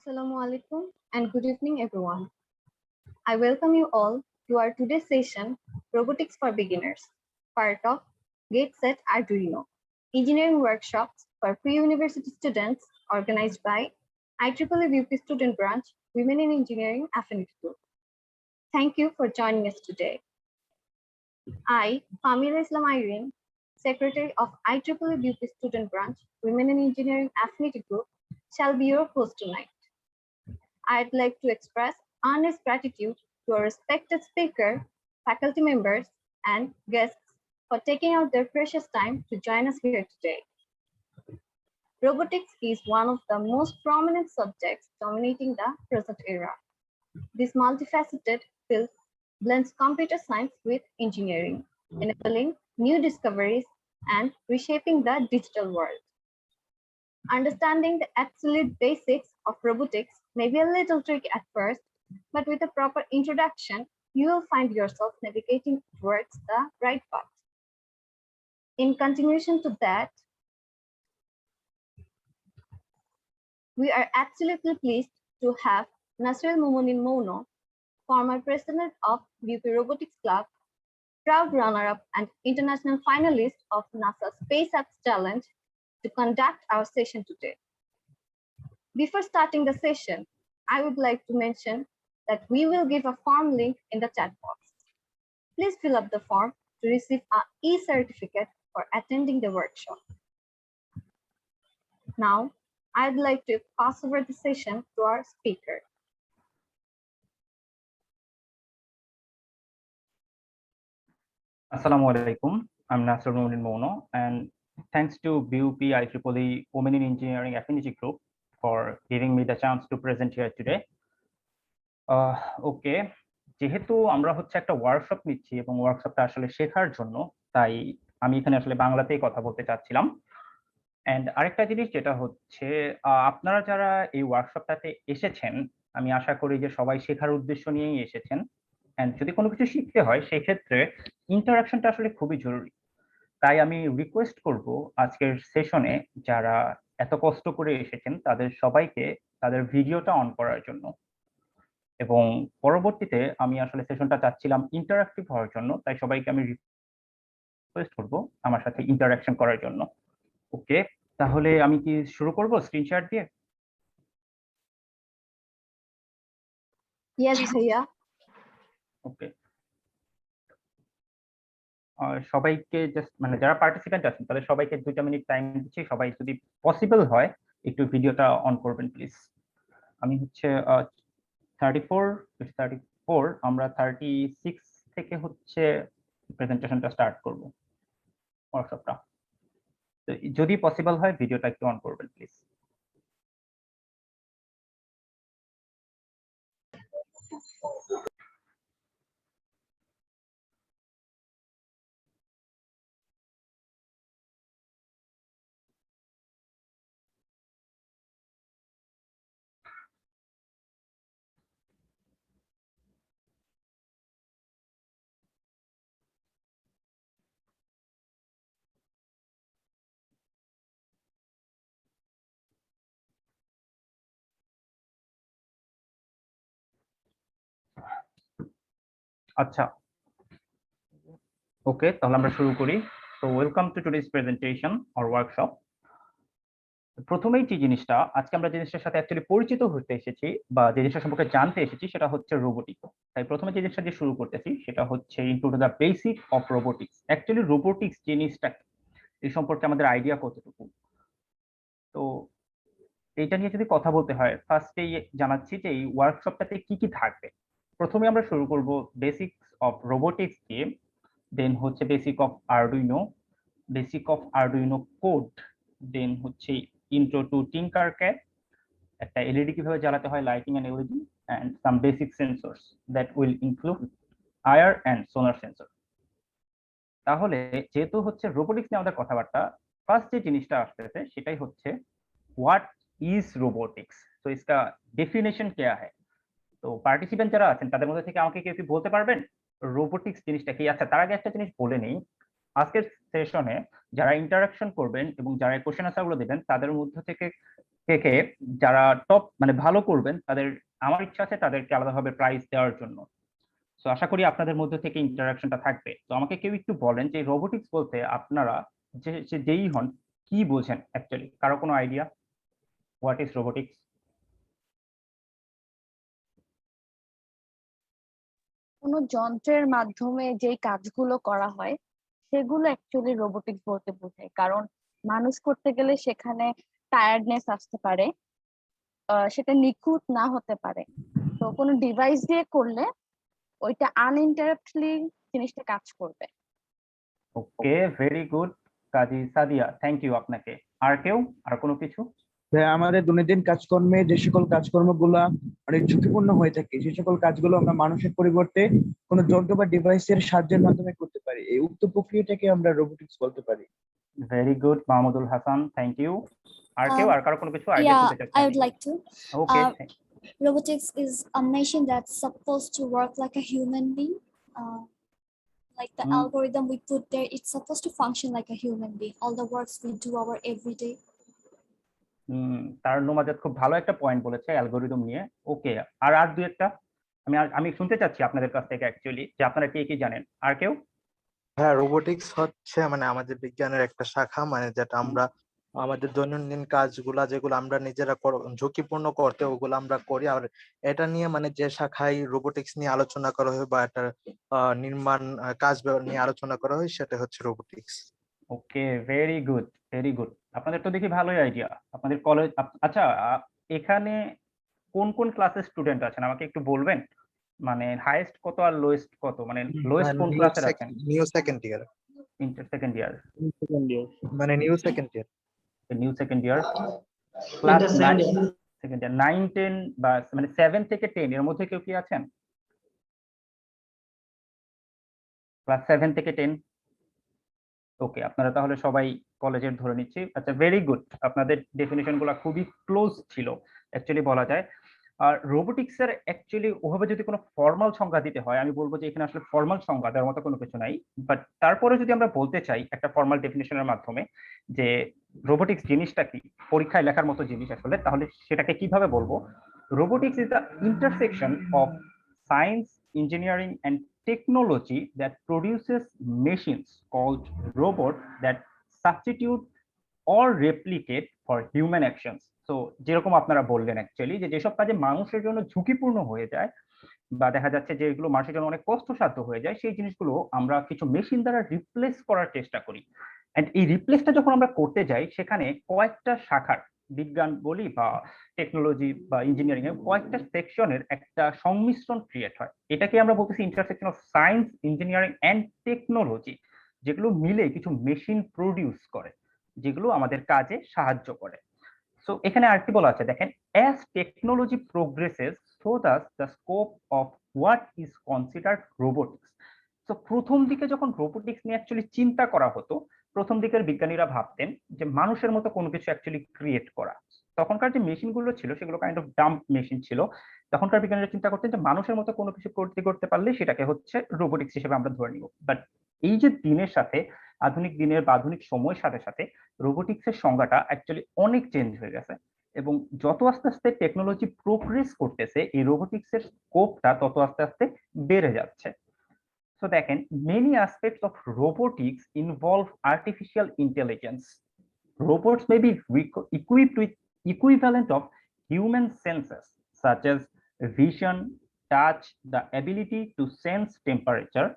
Assalamu alaikum and good evening, everyone. I welcome you all to our today's session, Robotics for Beginners, part of GateSet Arduino, engineering workshops for pre-university students organized by IEEE VP Student Branch, Women in Engineering Affinity Group. Thank you for joining us today. I, Famila Islam Irene, Secretary of IEEE VP Student Branch, Women in Engineering Affinity Group, shall be your host tonight. I'd like to express earnest gratitude to our respected speaker, faculty members, and guests for taking out their precious time to join us here today. Robotics is one of the most prominent subjects dominating the present era. This multifaceted field blends computer science with engineering, enabling new discoveries and reshaping the digital world. Understanding the absolute basics of robotics may be a little tricky at first, but with a proper introduction, you will find yourself navigating towards the right path. In continuation to that, we are absolutely pleased to have Nasrul Mumunin Mono, former president of VP Robotics Club, proud runner-up and international finalist of NASA Space Apps Challenge, to conduct our session today. Before starting the session, I would like to mention that we will give a form link in the chat box. Please fill up the form to receive an e-certificate for attending the workshop. Now, I'd like to pass over the session to our speaker. Assalamu alaikum. I'm Nasrul Mumunin Mono, and thanks to BUP IEEE Women in Engineering Affinity Group for giving me the chance to present here today. Okay, যেহেতু আমরা হচ্ছে একটা workshop নিচ্ছি এবং ওয়ার্কশপটা আসলে শেখার জন্য, তাই আমি এখানে আসলে বাংলাতেই কথা বলতে চাচ্ছিলাম। এন্ড আরেকটা জিনিস যেটা হচ্ছে, আপনারা যারা এই ওয়ার্কশপটাতে এসেছেন, আমি আশা করি যে সবাই শেখার উদ্দেশ্য নিয়েই এসেছেন। এন্ড যদি কোনো কিছু শিখতে হয় সেই ক্ষেত্রে ইন্টারাকশনটা আসলে খুবই জরুরি। তাই আমি রিকোয়েস্ট করব আজকের সেশনে যারা এত কষ্ট করে এসেছেন তাদের সবাইকে তাদের ভিডিওটা অন করার জন্য, এবং পরবর্তীতে আমি আসলে সেশনটা চাচ্ছিলাম ইন্টারঅ্যাক্টিভ হওয়ার জন্য, তাই সবাইকে আমি রিকোয়েস্ট করব আমার সাথে ইন্টারঅ্যাকশন করার জন্য। ওকে, তাহলে আমি কি শুরু করব স্ক্রিন শেয়ার দিয়ে? Yes, ভাইয়া। ওকে, সবাইকে জাস্ট মানে যারা পার্টিসিপেন্ট আছেন তাদের সবাইকে 2টা মিনিট টাইম দিচ্ছি। সবাই যদি পসিবল হয় একটু ভিডিওটা অন করবেন প্লিজ। আমি হচ্ছে 34 আমরা 36 থেকে হচ্ছে প্রেজেন্টেশনটা স্টার্ট করব ওয়ার্কশপটা। যদি পসিবল হয় ভিডিওটা একটু অন করবেন প্লিজ। আচ্ছা, ওকে, তাহলে আমরা শুরু করি। তো welcome to today's presentation or workshop. প্রথমেই যে জিনিসটা আজকে আমরা জিনিসটার সাথে অ্যাকচুয়ালি পরিচিত হতে এসেছি বা যে জিনিসটা সম্পর্কে জানতে এসেছি সেটা হচ্ছে রোবোটিক্স। তাই প্রথমে যে জিনিসটা দিয়ে শুরু করতেছি সেটা হচ্ছে into the basic of robotics. Actually robotics জিনিসটা এই সম্পর্কে আমাদের আইডিয়া কতটুকু। তো এইটা নিয়ে যদি কথা বলতে হয়, ফার্স্টেই জানাচ্ছি যে এই ওয়ার্কশপটাতে কি কি থাকবে। প্রথমে আমরা শুরু করব বেসিক্স অফ রোবোটিক্স দিয়ে, দেন হচ্ছে basic of Arduino code, then হচ্ছে ইন্ট্রো টু টিঙ্কারক্যাড, একটা এলইডি কিভাবে জ্বালাতে হয়, lighting and LED, and some basic sensors that will include IR and sonar sensor. তাহলে যেহেতু হচ্ছে রোবোটিক্স নিয়ে আমাদের কথাবার্তা, ফার্স্ট যে জিনিসটা আসতেছে সেটাই হচ্ছে व्हाट इज रोबोटिक्स। तो इसका डेफिनेशन क्या है? তো পার্টিসিপেন্ট যারা আছেন তাদের মধ্যে থেকে আমাকে কেউ কি বলতে পারবেন রোবোটিক্স জিনিসটা কি? আচ্ছা, তার আগে একটা জিনিস বলে নেই, আজকের সেশনে যারা ইন্টারাকশন করবেন এবং যারা কোশ্চেন আনসার গুলো দেবেন তাদের মধ্যে থেকে কে কে যারা টপ মানে ভালো করবেন তাদের, আমার ইচ্ছা আছে তাদেরকে আলাদাভাবে প্রাইজ দেওয়ার জন্য। তো আশা করি আপনাদের মধ্যে থেকে ইন্টারাকশনটা থাকবে। তো আমাকে কেউ একটু বলেন যে রোবোটিক্স বলতে আপনারা যেই হন কি বোঝেন অ্যাকচুয়ালি, কারো কোনো আইডিয়া হোয়াট ইজ রোবোটিক্স? কোনো যন্ত্রের মাধ্যমে যে কাজগুলো করা হয় সেগুলো অ্যাকচুয়ালি রোবোটিক্স বলতে বোঝায়। কারণ মানুষ করতে গেলে সেখানে টায়ার্ডনেস আসতে পারে, সেটা নিখুঁত না হতে পারে। তো কোনো ডিভাইস দিয়ে করলে ওইটা আনইন্টারাপ্টলি জিনিসটা কাজ করবে। Okay, very good Kazi Sadia, thank you আপনাকে। আর কেউ, আর কোনো কিছু? আমাদের দৈনন্দিন কাজকর্মে যে সকল কাজকর্মগুলা অনেক ঝুঁকিপূর্ণ হয়ে থাকে, সেই সকল কাজগুলো আমরা মানুষের পরিবর্তে কোনো যন্ত্র বা ডিভাইসের সাহায্যের মাধ্যমে করতে পারি। এই উক্ত প্রক্রিয়াটাকে আমরা রোবোটিক্স বলতে পারি। Very good Mahmudul Hasan, thank you. আর কেউ, আর কারো কোনো কিছু আইডিয়া Yeah, শুনতে I চাচ্ছেন? would like to. Okay, Robotics is a machine that's supposed to work like a human being. Like the algorithm we put there, it's supposed to function like a human being. All the works we do our everyday. তার নোমাজাত খুব ভালো একটা point বলেছে algorithm নিয়ে। ওকে, আর আর দুই একটা আমি শুনতে চাচ্ছি আপনাদের কাছ থেকে অ্যাকচুয়ালি, যে আপনারা কে কি জানেন। আর কেউ? হ্যাঁ, রোবোটিক্স হচ্ছে মানে আমাদের বিজ্ঞানের একটা শাখা, মানে যেটা আমরা আমাদের দৈনন্দিন কাজগুলা যেগুলো আমরা নিজেরা ঝুঁকিপূর্ণ করতে ওগুলো আমরা করি। আর এটা নিয়ে মানে যে শাখায় রোবোটিক্স নিয়ে আলোচনা করা হয় বা একটা নির্মাণ কাজ নিয়ে আলোচনা করা হয় সেটা হচ্ছে রোবোটিক্স। ওকে, ভেরি গুড, ভেরি গুড। আপনাদের তো দেখি ভালোই আইডিয়া আপনাদের কলেজ। আচ্ছা, এখানে কোন কোন ক্লাসের স্টুডেন্ট আছেন আমাকে একটু বলবেন? মানে হাইয়েস্ট কত আর লোয়েস্ট কত, মানে লোয়েস্ট কোন ক্লাসের আছেন? New second year, inter second year, মানে new second year. New second year, class second year 9 10 বা মানে 7 থেকে 10 এর মধ্যে কেউ কি আছেন? ক্লাস 7 থেকে 10। ওকে, আপনারা তাহলে সবাই কলেজের ধরে নিচ্ছি। আচ্ছা, ভেরি গুড, আপনাদের ডেফিনিশন গুলো খুবই ক্লোজ ছিল অ্যাকচুয়ালি বলা যায়। আর রোবোটিক্স এর অ্যাকচুয়ালি ওভাবে যদি কোনো ফর্মাল সংজ্ঞা দিতে হয়, আমি বলবো যে এখানে আসলে ফর্মাল সংজ্ঞা দেওয়ার মতো কোনো কিছু নাই। বাট তারপরে যদি আমরা বলতে চাই একটা ফর্মাল ডেফিনিশনের মাধ্যমে যে রোবোটিক্স জিনিসটা কি, পরীক্ষায় লেখার মতো জিনিস আসলে, তাহলে সেটাকে কিভাবে বলবো? Robotics is the intersection of science, engineering and technology that produces machines called robots that substitute or replicate for human actions. So যেরকম আপনারা বললেন অ্যাকচুয়ালি যে যেসব কাজে মানুষের জন্য ঝুঁকিপূর্ণ হয়ে যায় বা দেখা যাচ্ছে যে এগুলো মানুষের জন্য অনেক কষ্টসাধ্য হয়ে যায়, সেই জিনিসগুলো আমরা কিছু মেশিন দ্বারা রিপ্লেস করার চেষ্টা করি। এন্ড এই রিপ্লেসটা যখন আমরা করতে যাই, সেখানে কয়েকটা শাখার, বিজ্ঞান বলি বা টেকনোলজি বা ইঞ্জিনিয়ারিং এর কয়েকটা সেকশনের একটা সংমিশ্রণ ক্রিয়েট হয়। এটাকে আমরা বলতেছি intersection of science, engineering and technology, যেগুলো মিলে কিছু মেশিন প্রডিউস করে, যেগুলো আমাদের কাজে সাহায্য করে। সো এখানে আরেকটি বলা আছে, দেখেন, as technology progresses so does the scope of what is considered robotics. তো প্রথম দিকে যখন রোবোটিক্স নিয়ে অ্যাকচুয়ালি চিন্তা করা হতো, প্রথম দিকের বিজ্ঞানীরা ভাবতেন যে মানুষের মতো কোনো কিছু অ্যাকচুয়ালি ক্রিয়েট করা। তখনকার যে মেশিন গুলো ছিল সেগুলো কাইন্ড অফ ডাম্প মেশিন ছিল। তখনকার বিজ্ঞানীরা চিন্তা করতেন যে মানুষের মতো কোনো কিছু করতে পারলে সেটাকে হচ্ছে রোবোটিক্স হিসেবে আমরা ধরে নিব। বাট এই যে দিনের সাথে, আধুনিক দিনের বা আধুনিক সময়ের সাথে সাথে রোবোটিক্সের সংজ্ঞাটা অ্যাকচুয়ালি অনেক চেঞ্জ হয়ে গেছে। এবং যত আস্তে আস্তে টেকনোলজি প্রোগ্রেস করতেছে, এই রোবোটিক্সের স্কোপটা তত আস্তে আস্তে বেড়ে যাচ্ছে। So দেখেন, many aspects of robotics involve artificial intelligence. Robots may be equipped with equivalent of human senses such as vision, touch, the ability to sense temperature.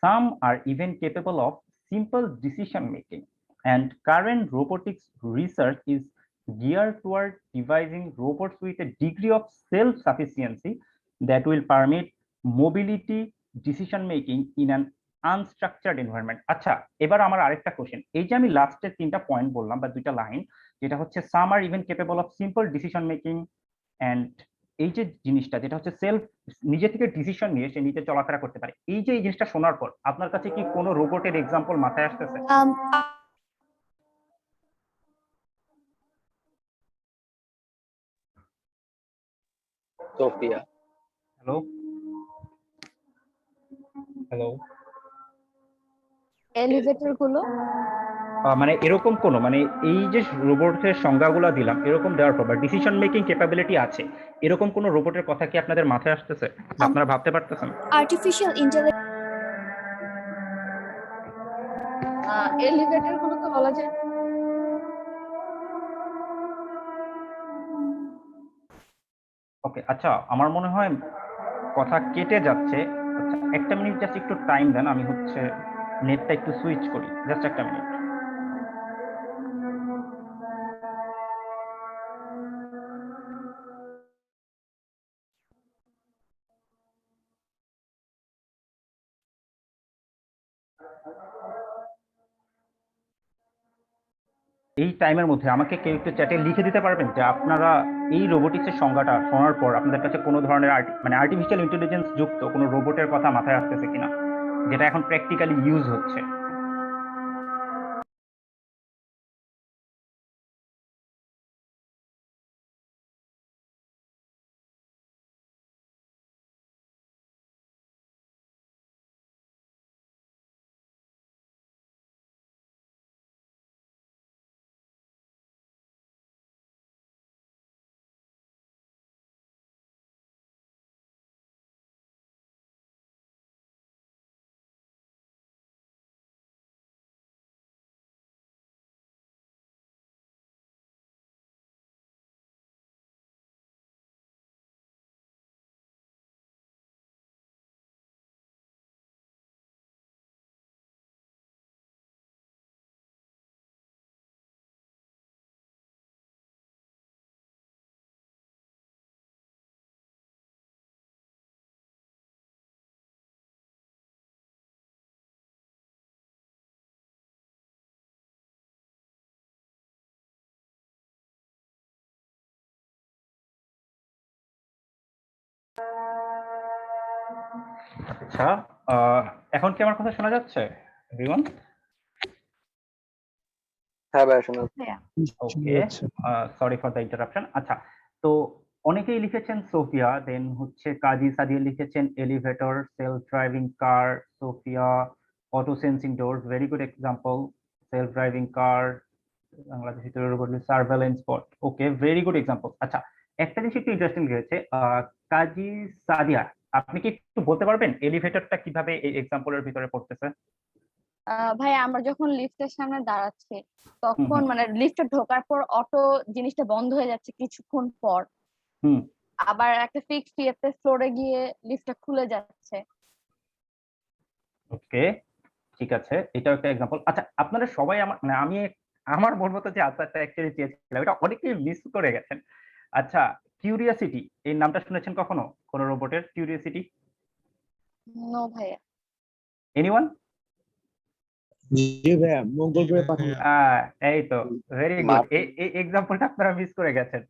Some are even capable of simple decision making. And current robotics research is geared toward devising robots with a degree of self-sufficiency that will permit mobility, decision making in an unstructured environment. আচ্ছা, এবার আমার আরেকটা question, এই যে আমি লাস্টের 3টা point বললাম বা 2টা লাইন, যেটা হচ্ছে some are even capable of simple decision making, and এই যে জিনিসটা যেটা হচ্ছে সেলফ, নিজে থেকে ডিসিশন নিয়ে সে নিজে চলাফেরা করতে পারে, এই যে এই জিনিসটা শোনার পর আপনার কাছে কি কোনো রোবটের এক্সাম্পল মাথায় আসতেছে? সোফিয়া। হ্যালো হ্যালো, এলিভেটর গুলো মানে এরকম কোনো মানে এই যে রোবটের সংজ্ঞাগুলো দিলাম এরকম দেওয়ার পর বা ডিসিশন মেকিং ক্যাপাবিলিটি আছে এরকম কোনো রোবটের কথা কি আপনাদের মাথায় আসতেছে বা Um, আপনারা ভাবতে পারতেছেন? artificial intelligence. এলিভেটর গুলোকে বলা যায়। ওকে, আচ্ছা আমার মনে হয় কথা কেটে যাচ্ছে। আচ্ছা একটা মিনিট জাস্ট একটু টাইম দেন, আমি হচ্ছে নেটটা একটু সুইচ করি, জাস্ট একটা মিনিট। এই টাইমের মধ্যে আমাকে কেউ একটু চ্যাটে লিখে দিতে পারবেন যে আপনারা এই রোবোটিক্সের সংজ্ঞাটা শোনার পর আপনাদের কাছে কোনো ধরনের মানে আর্টিফিশিয়াল ইন্টেলিজেন্স যুক্ত কোনো রোবটের কথা মাথায় আসতেছে কিনা যেটা এখন প্র্যাকটিক্যালি ইউজ হচ্ছে? আচ্ছা এখন কি আমার কথা শোনা যাচ্ছে এভরিওয়ান? হ্যাঁ ভাই শোনা ভাইয়া, ওকে, সরি ফর দ্য ইন্টারাপশন। আচ্ছা, তো অনেকেই লিখেছেন সোফিয়া, দেন হচ্ছে কাজী সাদিয়া লিখেছেন elevator, self driving car, Sophia, auto sensing doors, very good example. Self driving car, Bangladeshi surveillance bot, okay very good example. আচ্ছা একটা জিনিস একটু ইন্টারেস্টিং হয়েছে, কাজী সাদিয়া আপনি কি একটু বলতে পারবেন এলিভেটরটা কিভাবে এই এক্সাম্পলের ভিতরে পড়তেছে? ভাইয়া আমরা যখন লিফটের সামনে দাঁড়াচ্ছি হুম তখন হুম মানে লিফটে ঢোকার পর অটো জিনিসটা বন্ধ হয়ে যাচ্ছে কিছুক্ষণ পর, হুম আবার একটা ফিক্সড ইয়েতে ফ্লোরে গিয়ে লিফটটা খুলে যাচ্ছে। ওকে, ঠিক আছে, এটাও একটা এক্সাম্পল। আচ্ছা আপনারা সবাই আমার মানে আমি আমার মন মতো যে আনসারটা অ্যাকচুয়ালি চেয়েছিলাম এটা অনেকেই মিস করে গেছেন। আচ্ছা, কিউরিয়াসিটি এই নামটা শুনেছেন কখনো কোন রোবটের? কিউরিয়াসিটি, নো ভাইয়া। এনিওয়ান? জি ভাইয়া, মঙ্গল গ্রহে পাঠানো। এই তো, ভেরি গুড, এই এক্সাম্পলটা আপনারা মিস করে গেছেন।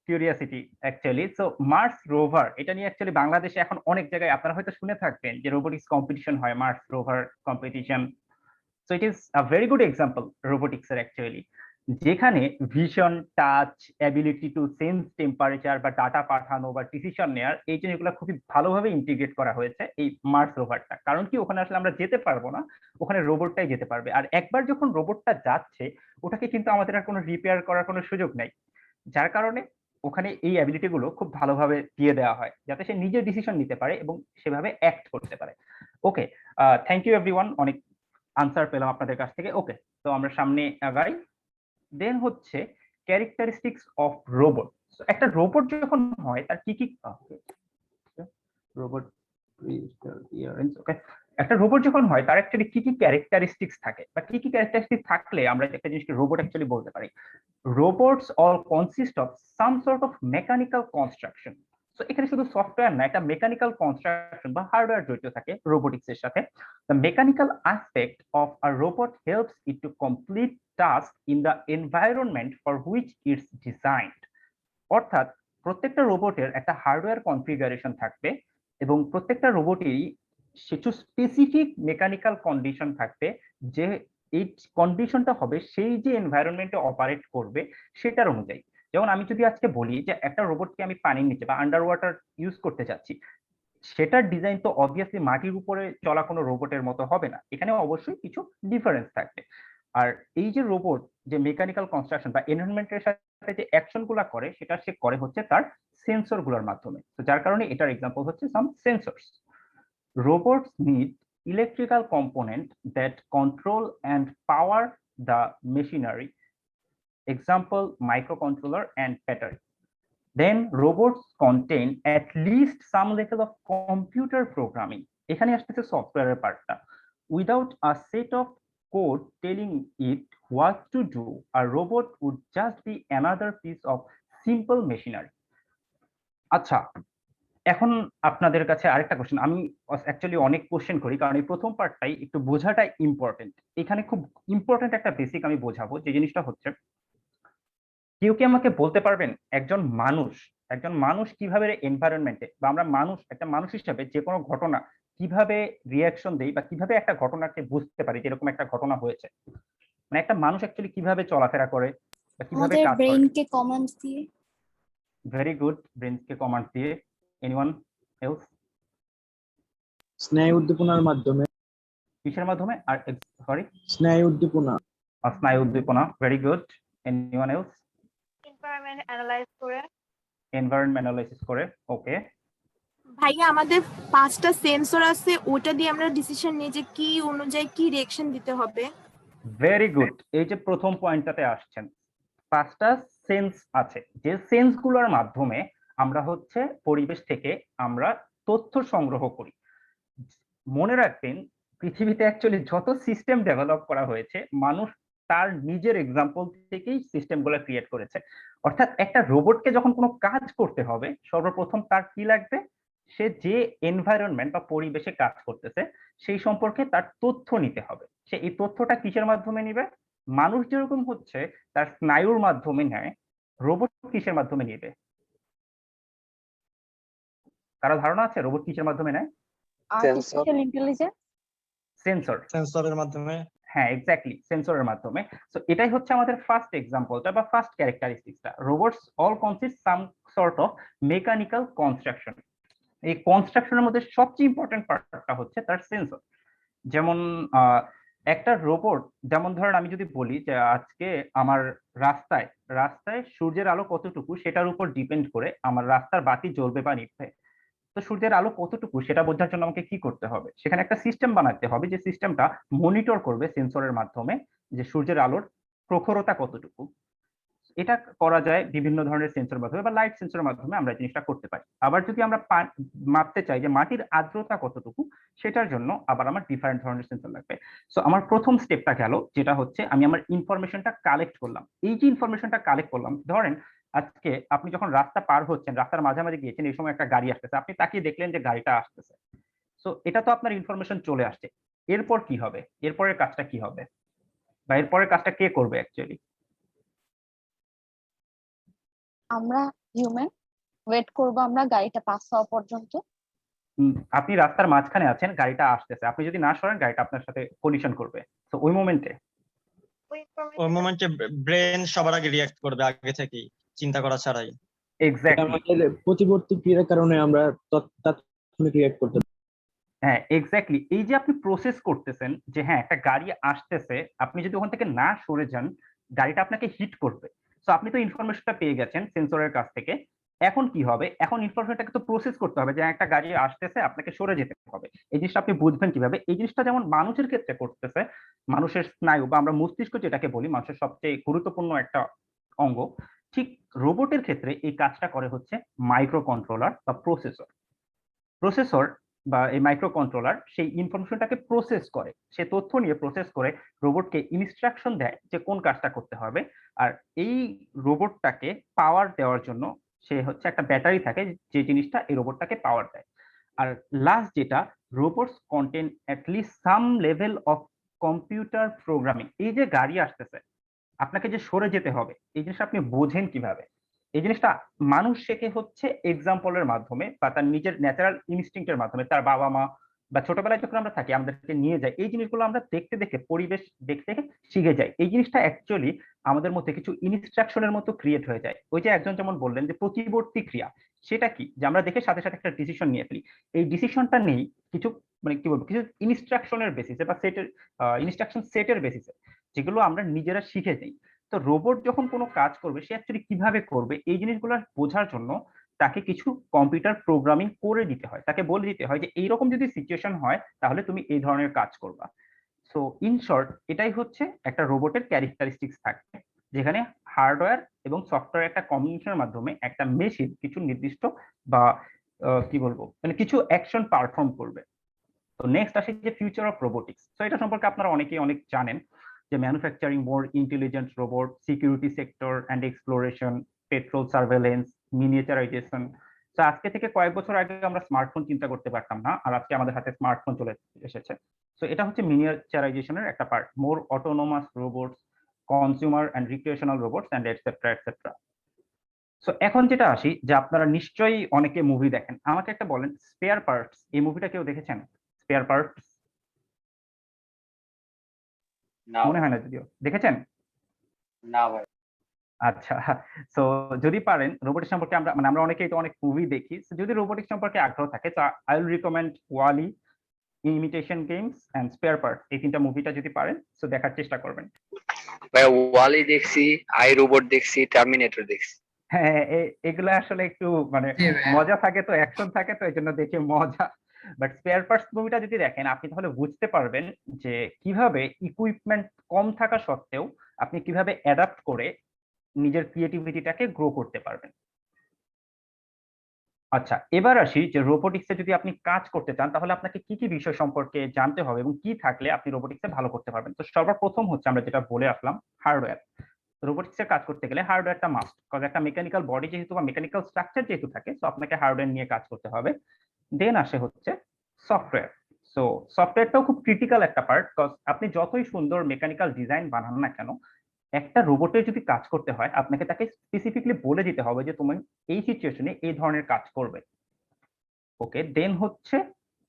Curiosity actually, so Mars rover এটা নিয়ে অ্যাকচুয়ালি বাংলাদেশে এখন অনেক জায়গায় আপনারা হয়তো শুনে থাকবেন যে রোবোটিক্স কম্পিটিশন হয়, Mars rover competition. So it is a very good example robotics এর অ্যাকচুয়ালি, যেখানে vision, touch, ability to sense temperature বা ডাটা পাঠানো বা ডিসিশন নেয়ার এই জিনিসগুলো খুবই ভালোভাবে ইন্টিগ্রেট করা হয়েছে এই মার্স রোভারটা। কারণ কি ওখানে আসলে আমরা যেতে পারবো না, ওখানে রোবটটাই যেতে পারবে। আর একবার যখন রোবটটা যাচ্ছে ওটাকে কিন্তু আমাদের আর কোনো রিপেয়ার করার কোনো সুযোগ নাই, যার কারণে ওখানে এই অ্যাবিলিটি গুলো খুব ভালোভাবে দিয়ে দেওয়া হয় যাতে সে নিজে ডিসিশন নিতে পারে এবং সেভাবে অ্যাক্ট করতে পারে। ওকে, থ্যাংক ইউ এভরিওয়ান, অনেক আনসার পেলাম আপনাদের কাছ থেকে। ওকে, তো আমরা সামনে আগাই। দেন হচ্ছে ক্যারেক্টারিস্টিক্স অফ রোবট। একটা রোবট যখন হয় তার কি কি রোবট, ওকে, একটা রোবট যখন হয় তার অ্যাকচুয়ালি কি কি ক্যারেক্টারিস্টিক্স থাকে বা কি কি ক্যারেক্টারিস্টিক্স থাকলে আমরা একটা জিনিসকে রোবট অ্যাকচুয়ালি বলতে পারি? Robots all consist of some sort of mechanical construction. So এখানে শুধু সফটওয়্যার না, একটা মেকানিক্যাল কনস্ট্রাকশন বা হার্ডওয়্যার জড়িত থাকে রোবোটিক্স এর সাথে। The mechanical aspect of a robot helps it to complete tasks in the environment for which it's designed. অর্থাৎ প্রত্যেকটা রোবটের একটা হার্ডওয়্যার কনফিগারেশন থাকবে এবং প্রত্যেকটা রোবটেরই কিছু স্পেসিফিক মেকানিক্যাল কন্ডিশন থাকবে, যে এই কন্ডিশনটা হবে সেই যে এনভায়রনমেন্টে অপারেট করবে সেটার অনুযায়ী। যেমন আমি যদি আজকে বলি যে একটা রোবটকে আমি পানির নিচে বা আন্ডার ওয়াটার ইউজ করতে চাচ্ছি, সেটার ডিজাইন তো অবভিয়াসলি মাটির উপরে চলা কোনো রোবটের মতো হবে না, এখানে অবশ্যই কিছু ডিফারেন্স থাকবে। আর এই যে রোবট যে মেকানিক্যাল কনস্ট্রাকশন বা এনভায়রনমেন্টের সাথে যে অ্যাকশন গুলা করে সেটা সে করে হচ্ছে তার সেন্সর গুলোর মাধ্যমে। তো যার কারণে এটার এক্সাম্পল হচ্ছে সাম sensors. Robots need electrical components that control and power the machinery. Example, microcontroller and battery. Then robots contain at least some level of computer programming. এখানে আসতেছে সফটওয়্যারের পার্টটা। Without a set of code telling it what to do, a robot would just be another piece of simple machinery. আচ্ছা, এখন আপনাদের কাছে আরেকটা question. আমি অ্যাকচুয়ালি অনেক কোশ্চেন করি কারণ এই প্রথম পার্টটাই একটু বোঝাটা ইম্পর্টেন্ট। এখানে খুব ইম্পর্টেন্ট একটা বেসিক আমি বোঝাবো, যে জিনিসটা হচ্ছে কেউ কি আমাকে বলতে পারবেন একজন মানুষ কিভাবে এনভায়রনমেন্টে বা আমরা মানুষ একটা মানুষ হিসাবে যে কোনো ঘটনা কিভাবে রিয়াকশন দেই বা কিভাবে একটা ঘটনাকে বুঝতে পারি যে এরকম একটা ঘটনা হয়েছে, মানে একটা মানুষ অ্যাকচুয়ালি কিভাবে চলাফেরা করে বা কিভাবে আমাদের কাজ করে? ব্রেইনকে কমান্ড দিয়ে। ভেরি গুড, ব্রেনকে কমান্ড দিয়ে। Anyone else? স্নায়ু উদ্দীপনার মাধ্যমে। কিসের মাধ্যমে? আর সরি, স্নায়ু উদ্দীপনা। স্নায়ু উদ্দীপনা। Very good. Anyone else? Environment analyse করে। এনভায়রনমেন্ট অ্যানালাইসিস করে। ওকে। ভাইয়া আমাদের 5টা সেন্সর আছে, ওটা দিয়ে আমরা ডিসিশন নিই যে কি অনুযায়ী কি রিঅ্যাকশন দিতে হবে। Very good. এই যে প্রথম পয়েন্টটাতে আসছেন, 5টা সেন্স আছে, যে সেন্স গুলোর মাধ্যমে আমরা হচ্ছে পরিবেশ থেকে আমরা তথ্য সংগ্রহ করি। মনে রাখবেন, পৃথিবীতে অ্যাকচুয়ালি যত সিস্টেম ডেভেলপ করা হয়েছে মানুষ তার নিজের এক্সাম্পল থেকেই সিস্টেমগুলো ক্রিয়েট করেছে। অর্থাৎ একটা রোবটকে যখন কোনো কাজ করতে হবে সর্বপ্রথম তার কি লাগবে? সে যে এনভায়রনমেন্ট বা পরিবেশে কাজ করতেছে সেই সম্পর্কে তার তথ্য নিতে হবে। সে এই তথ্যটা কিসের মাধ্যমে নিবে? মানুষ যেরকম হচ্ছে তার স্নায়ুর মাধ্যমে নেয়, রোবট কিসের মাধ্যমে নিবে? কারো ধারণা আছে রোবট কিসের মাধ্যমে নেয়? Artificial intelligence. সেন্সর। সেন্সরের মাধ্যমে। হ্যাঁ, এক্স্যাক্টলি, সেন্সরের মাধ্যমে। সো এটাই হচ্ছে আমাদের ফার্স্ট এক্সাম্পলটা বা ফার্স্ট ক্যারেক্টারিস্টিক্সটা। Robots all consist some sort of mechanical construction. এই কনস্ট্রাকশনের মধ্যে সবচেয়ে ইম্পর্টেন্ট পার্টটা হচ্ছে তার সেন্সর। যেমন একটা রোবট, যেমন ধরেন আমি যদি বলি যে আজকে আমার রাস্তায় রাস্তায় সূর্যের আলো কতটুকু সেটার উপর ডিপেন্ড করে আমার রাস্তার বাতি জ্বলবে বা নিভবে। তো সূর্যের আলো কতটুকু সেটা বোঝার জন্য আমাকে কি করতে হবে? সেখানে একটা সিস্টেম বানাতে হবে যে সিস্টেমটা মনিটর করবে সেন্সরের মাধ্যমে যে সূর্যের আলোর প্রখরতা কতটুকু। এটা করা যায় বিভিন্ন ধরনের সেন্সর মাধ্যমে বা লাইট সেন্সরের মাধ্যমে আমরা জিনিসটা করতে পারি। আবার যদি আমরা মাপতে চাই যে মাটির আর্দ্রতা কতটুকু, সেটার জন্য আবার আমার ডিফারেন্ট ধরনের সেন্সর লাগবে। সো আমার প্রথম স্টেপটা গেল, যেটা হচ্ছে আমি আমার ইনফরমেশনটা কালেক্ট করলাম। এই যে ইনফরমেশনটা কালেক্ট করলাম, ধরেন আজকে আপনি যখন রাস্তা পার হচ্ছেন, রাস্তার মাঝামাঝি গিয়েছেন, এই সময় একটা গাড়ি আসতেছে, আপনি তাকিয়ে দেখলেন যে গাড়িটা আসতেছে। সো এটা তো আপনার ইনফরমেশন চলে আসছে। এরপর কি হবে? এরপরের কাজটা কি হবে বা এরপরের কাজটা কে করবে অ্যাকচুয়ালি? আমরা হিউম্যান ওয়েট করব আমরা গাড়িটা পাস হওয়া পর্যন্ত। আপনি রাস্তার মাঝখানে আছেন, গাড়িটা আসতেছে, আপনি যদি না সরেন গাড়িটা আপনার সাথে কলিশন করবে। তো ওই মোমেন্টে ওই মোমেন্টে ব্রেন সবার আগে রিঅ্যাক্ট করবে, আগে থেকেই চিন্তা করা ছাড়াই। এক্স্যাক্টলি, আমাদের প্রতিবর্তী ক্রিয়ার কারণে আমরা তাৎক্ষণিক রিঅ্যাক্ট করতে পারি। হ্যাঁ এক্স্যাক্টলি। এই যে আপনি প্রসেস করতেছেন যে হ্যাঁ একটা গাড়ি আসতেছে, আপনি যদি ওখান থেকে না সরে যান গাড়িটা আপনাকে হিট করবে। তো আপনি তো ইনফরমেশনটা পেয়ে গেছেন সেন্সরের কাছ থেকে। এখন কি হবে? এখন ইনফরমেশনটাকে তো প্রসেস করতে হবে যে একটা গাড়ি আসতেছে, আপনাকে সরে যেতে হবে। এই জিনিসটা আপনি বুঝবেন কিভাবে? এই জিনিসটা যেমন মানুষের ক্ষেত্রে করতেছে, মানুষের স্নায়ু বা আমরা মস্তিষ্ক যেটাকে বলি, মানুষের সবচেয়ে গুরুত্বপূর্ণ একটা অঙ্গ, ঠিক রোবটের ক্ষেত্রে এই কাজটা করে হচ্ছে মাইক্রো কন্ট্রোলার বা প্রসেসর। প্রসেসর বা এই মাইক্রো কন্ট্রোলার সেই ইনফরমেশনটাকে প্রসেস করে, সে তথ্য নিয়ে প্রসেস করে রোবটকে ইনস্ট্রাকশন দেয় যে কোন কাজটা করতে হবে। আর এই রোবটটাকে পাওয়ার দেওয়ার জন্য সে হচ্ছে একটা ব্যাটারি থাকে, যে জিনিসটা এই রোবটটাকে পাওয়ার দেয়। আর লাস্ট যেটা, robots contain at least some level of computer programming. এই যে গাড়ি আসতেছে, আপনাকে যে সরে যেতে হবে, এই জিনিসটা আপনি বোঝেন কিভাবে? এই জিনিসটা মানুষ শেখে হচ্ছে এক্সাম্পলের মাধ্যমে বা তার নিজের ন্যাচারাল ইনস্টিংক্টের মাধ্যমে। তার বাবা মা বা ছোটবেলায় যখন আমরা থাকি আমাদেরকে নিয়ে যায়, এই জিনিসগুলো আমরা দেখতে দেখে পরিবেশ দেখতে দেখে শিখে যাই। এই জিনিসটা অ্যাকচুয়ালি আমাদের মধ্যে কিছু ইনস্ট্রাকশনের মতো ক্রিয়েট হয়ে যায়। ওই যে একজন যেমন বললেন যে প্রতিবর্তী ক্রিয়া, সেটা কি? যে আমরা দেখে সাথে সাথে একটা ডিসিশন নিয়ে ফেলি। এই ডিসিশনটা নেই কিছু, মানে কি বলবো, কিছু ইনস্ট্রাকশনের বেসিসে বা সেটের ইনস্ট্রাকশন সেটের বেসিসে। যেগুলো আমরা নিজেরা শিখে যাই। তো রোবট যখন কোনো কাজ করবে সে অ্যাকচুয়ালি কিভাবে করবে এই জিনিসগুলো বোঝার জন্য তাকে কিছু কম্পিউটার প্রোগ্রামিং করে দিতে হয়, তাকে বলে দিতে হয় যে এইরকম যদি সিচুয়েশন হয় তাহলে তুমি এই ধরনের কাজ করবা। সো ইন শর্ট এটাই হচ্ছে একটা রোবটের ক্যারেক্টারিস্টিক্স থাকবে, যেখানে হার্ডওয়্যার এবং সফটওয়্যার একটা কম্বিনেশনের মাধ্যমে একটা মেশিন কিছু নির্দিষ্ট বা কি বলবো মানে কিছু অ্যাকশন পারফর্ম করবে। তো নেক্সট আসে যে ফিউচার অফ রোবোটিক্স। তো এটা সম্পর্কে আপনারা অনেকেই অনেক জানেন যে manufacturing more intelligent robot, security sector and exploration, petrol surveillance, miniaturisation. তো আজকে থেকে কয়েক বছর আগে আমরা স্মার্টফোন চিন্তা করতে পারতাম না, আর আজকে আমাদের হাতে স্মার্টফোন চলে এসেছে। তো এটা হচ্ছে মিনিয়েচারাইজেশনের একটা part, more autonomous robots, consumer and recreational robots and etcetera etcetera. So এখন যেটা আসি যে আপনারা নিশ্চয়ই অনেকে মুভি দেখেন, আমাকে একটা বলেন স্পেয়ার পার্টস, এই মুভিটা কেউ দেখেছেন? স্পেয়ার পার্টস মনে হয় না, যদিও দেখেছেন। না ভাই। আচ্ছা, সো যদি পারেন রোবটিক সম্পর্কে আমরা অনেকেই তো অনেক মুভি দেখি, যদি রোবটিক সম্পর্কে আগ্রহ থাকে তো I will recommend Wall-E, Imitation Games and Spare Parts, এই তিনটা মুভিটা যদি পারেন তো দেখার চেষ্টা করবেন। ভাই ওয়ালি দেখছি, আই রোবট দেখছি, টার্মিনেটর দেখছি। হ্যাঁ, এগুলো আসলে একটু মানে মজা থাকে, তো অ্যাকশন থাকে, তো এই জন্য দেখে মজা। বাট স্পেয়ার পার্টস মুভিটা যদি দেখেন আপনি তাহলে বুঝতে পারবেন যে কিভাবে ইকুইপমেন্ট কম থাকা সত্ত্বেও আপনি কিভাবে অ্যাডাপ্ট করে নিজের ক্রিয়েটিভিটিটাকে গ্রো করতে পারবেন। আচ্ছা, এবার আসি যে রোবোটিক্সে যদি আপনি কাজ করতে চান তাহলে আপনাকে কি কি বিষয় সম্পর্কে জানতে হবে এবং কি থাকলে আপনি রোবোটিক্সে ভালো করতে পারবেন। তো সর্বপ্রথম হচ্ছে আমরা যেটা বলে আসলাম হার্ডওয়্যার। রোবোটিক্সে কাজ করতে গেলে হার্ডওয়্যারটা মাস্ট, কজ একটা মেকানিক্যাল বডি যেহেতু বা মেকানিক্যাল স্ট্রাকচার যেহেতু থাকে, তো আপনাকে হার্ডওয়্যার নিয়ে কাজ করতে হবে। দেন আসে হচ্ছে সফটওয়্যার। সো সফটওয়্যারটাও খুব ক্রিটিক্যাল একটা পার্ট, কজ আপনি যতই সুন্দর মেকানিক্যাল ডিজাইন বানান না কেন, একটা রোবটের যদি কাজ করতে হয় আপনাকে তাকে স্পেসিফিকলি বলে দিতে হবে যে তুমি এই সিচুয়েশনে এই ধরনের কাজ করবে। ওকে, দেন হচ্ছে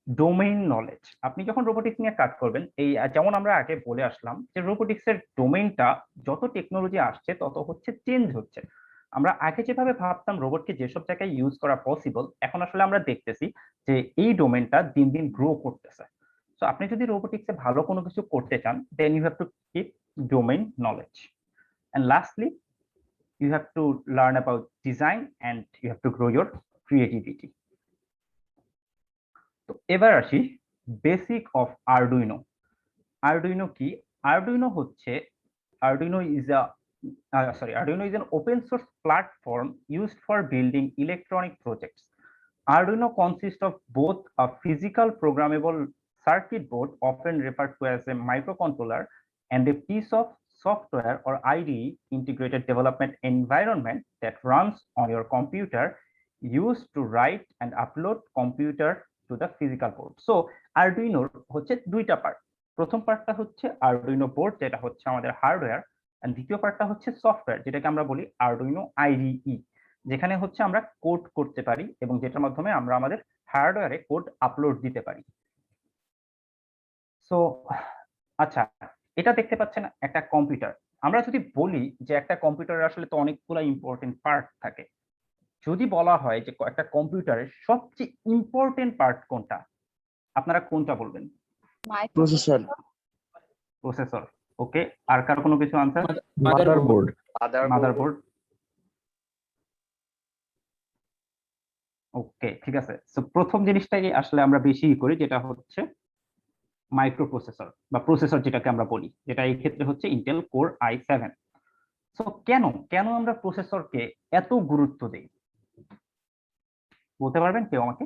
ডোমেইন নলেজ। আপনি যখন রোবোটিক্স নিয়ে কাজ করবেন, এই যেমন আমরা আগে বলে আসলাম যে রোবোটিক্সের ডোমেইনটা যত টেকনোলজি আসছে তত হচ্ছে চেঞ্জ হচ্ছে। আমরা আগে যেভাবে ভাবতাম রোবটকে যেসব জায়গায় ইউজ করা পসিবল, এখন আসলে আমরা দেখতেছি যে এই ডোমেইনটা দিন দিন গ্রো করতেছে। তো আপনি যদি রোবোটিক্সে ভালো কোনো কিছু করতে চান then you have to keep domain knowledge. And lastly, you have to learn about design and you have to grow your creativity. তো এবার আসি বেসিক অফ আরডুইনো। আরডুইনো কি? আরডুইনো হচ্ছে Arduino is an open source platform used for building electronic projects. Arduino consists of both a physical programmable circuit board, often referred to as a microcontroller, and a piece of software or IDE, integrated development environment, that runs on your computer, used to write and upload computer to the physical board. So Arduino হচ্ছে দুইটা part. প্রথম পার্টটা হচ্ছে Arduino board, যেটা হচ্ছে আমাদের hardware, আর দ্বিতীয় পার্টটা হচ্ছে সফটওয়্যার, যেটাকে আমরা বলি Arduino IDE, যেখানে হচ্ছে আমরা কোড করতে পারি এবং যেটার মাধ্যমে আমরা আমাদের হার্ডওয়্যারে কোড আপলোড দিতে পারি। সো আচ্ছা, এটা দেখতে পাচ্ছেন একটা কম্পিউটার। আমরা যদি বলি যে একটা কম্পিউটারের আসলে তো অনেকগুলো ইম্পর্টেন্ট পার্ট থাকে, যদি বলা হয় যে একটা কম্পিউটারের সবচেয়ে ইম্পর্টেন্ট পার্ট কোনটা, আপনারা কোনটা বলবেন? প্রসেসর। প্রসেসর। ওকে, আর কার কোনো কিছু আনসার? মাদারবোর্ড। মাদারবোর্ড। ওকে, ঠিক আছে। সো প্রথম জিনিসটাই আসলে আমরা বেশি করি, যেটা হচ্ছে মাইক্রোপ্রসেসর বা প্রসেসর যেটাকে আমরা বলি, যেটা এই ক্ষেত্রে হচ্ছে ইন্টেল কোর i7। সো কেন আমরা প্রসেসরকে এত গুরুত্ব দেই বলতে পারবেন কেউ আমাকে?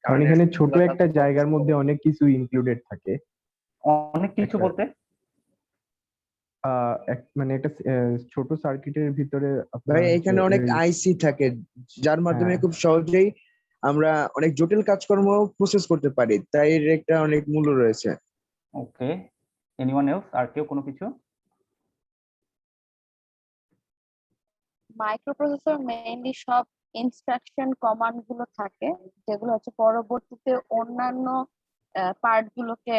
কারণ এখানে ছোট একটা জায়গার মধ্যে অনেক কিছু ইনক্লুডেড থাকে। অনেক কিছু বলতে মানে একটা ছোট সার্কিটের ভিতরে ভাই এখানে অনেক আইসি থাকে যার মাধ্যমে খুব সহজেই আমরা অনেক জটিল কাজকর্ম প্রসেস করতে পারি, তাই এর একটা অনেক মূল্য রয়েছে। ওকে, এনিওয়ান এলস? আর কেউ কোনো কিছু? মাইক্রোপ্রসেসর মেইনলি সব ইনস্ট্রাকশন কমান্ড গুলো থাকে, যেগুলো হচ্ছে পরবর্তীতে অন্যান্য পার্ট গুলোকে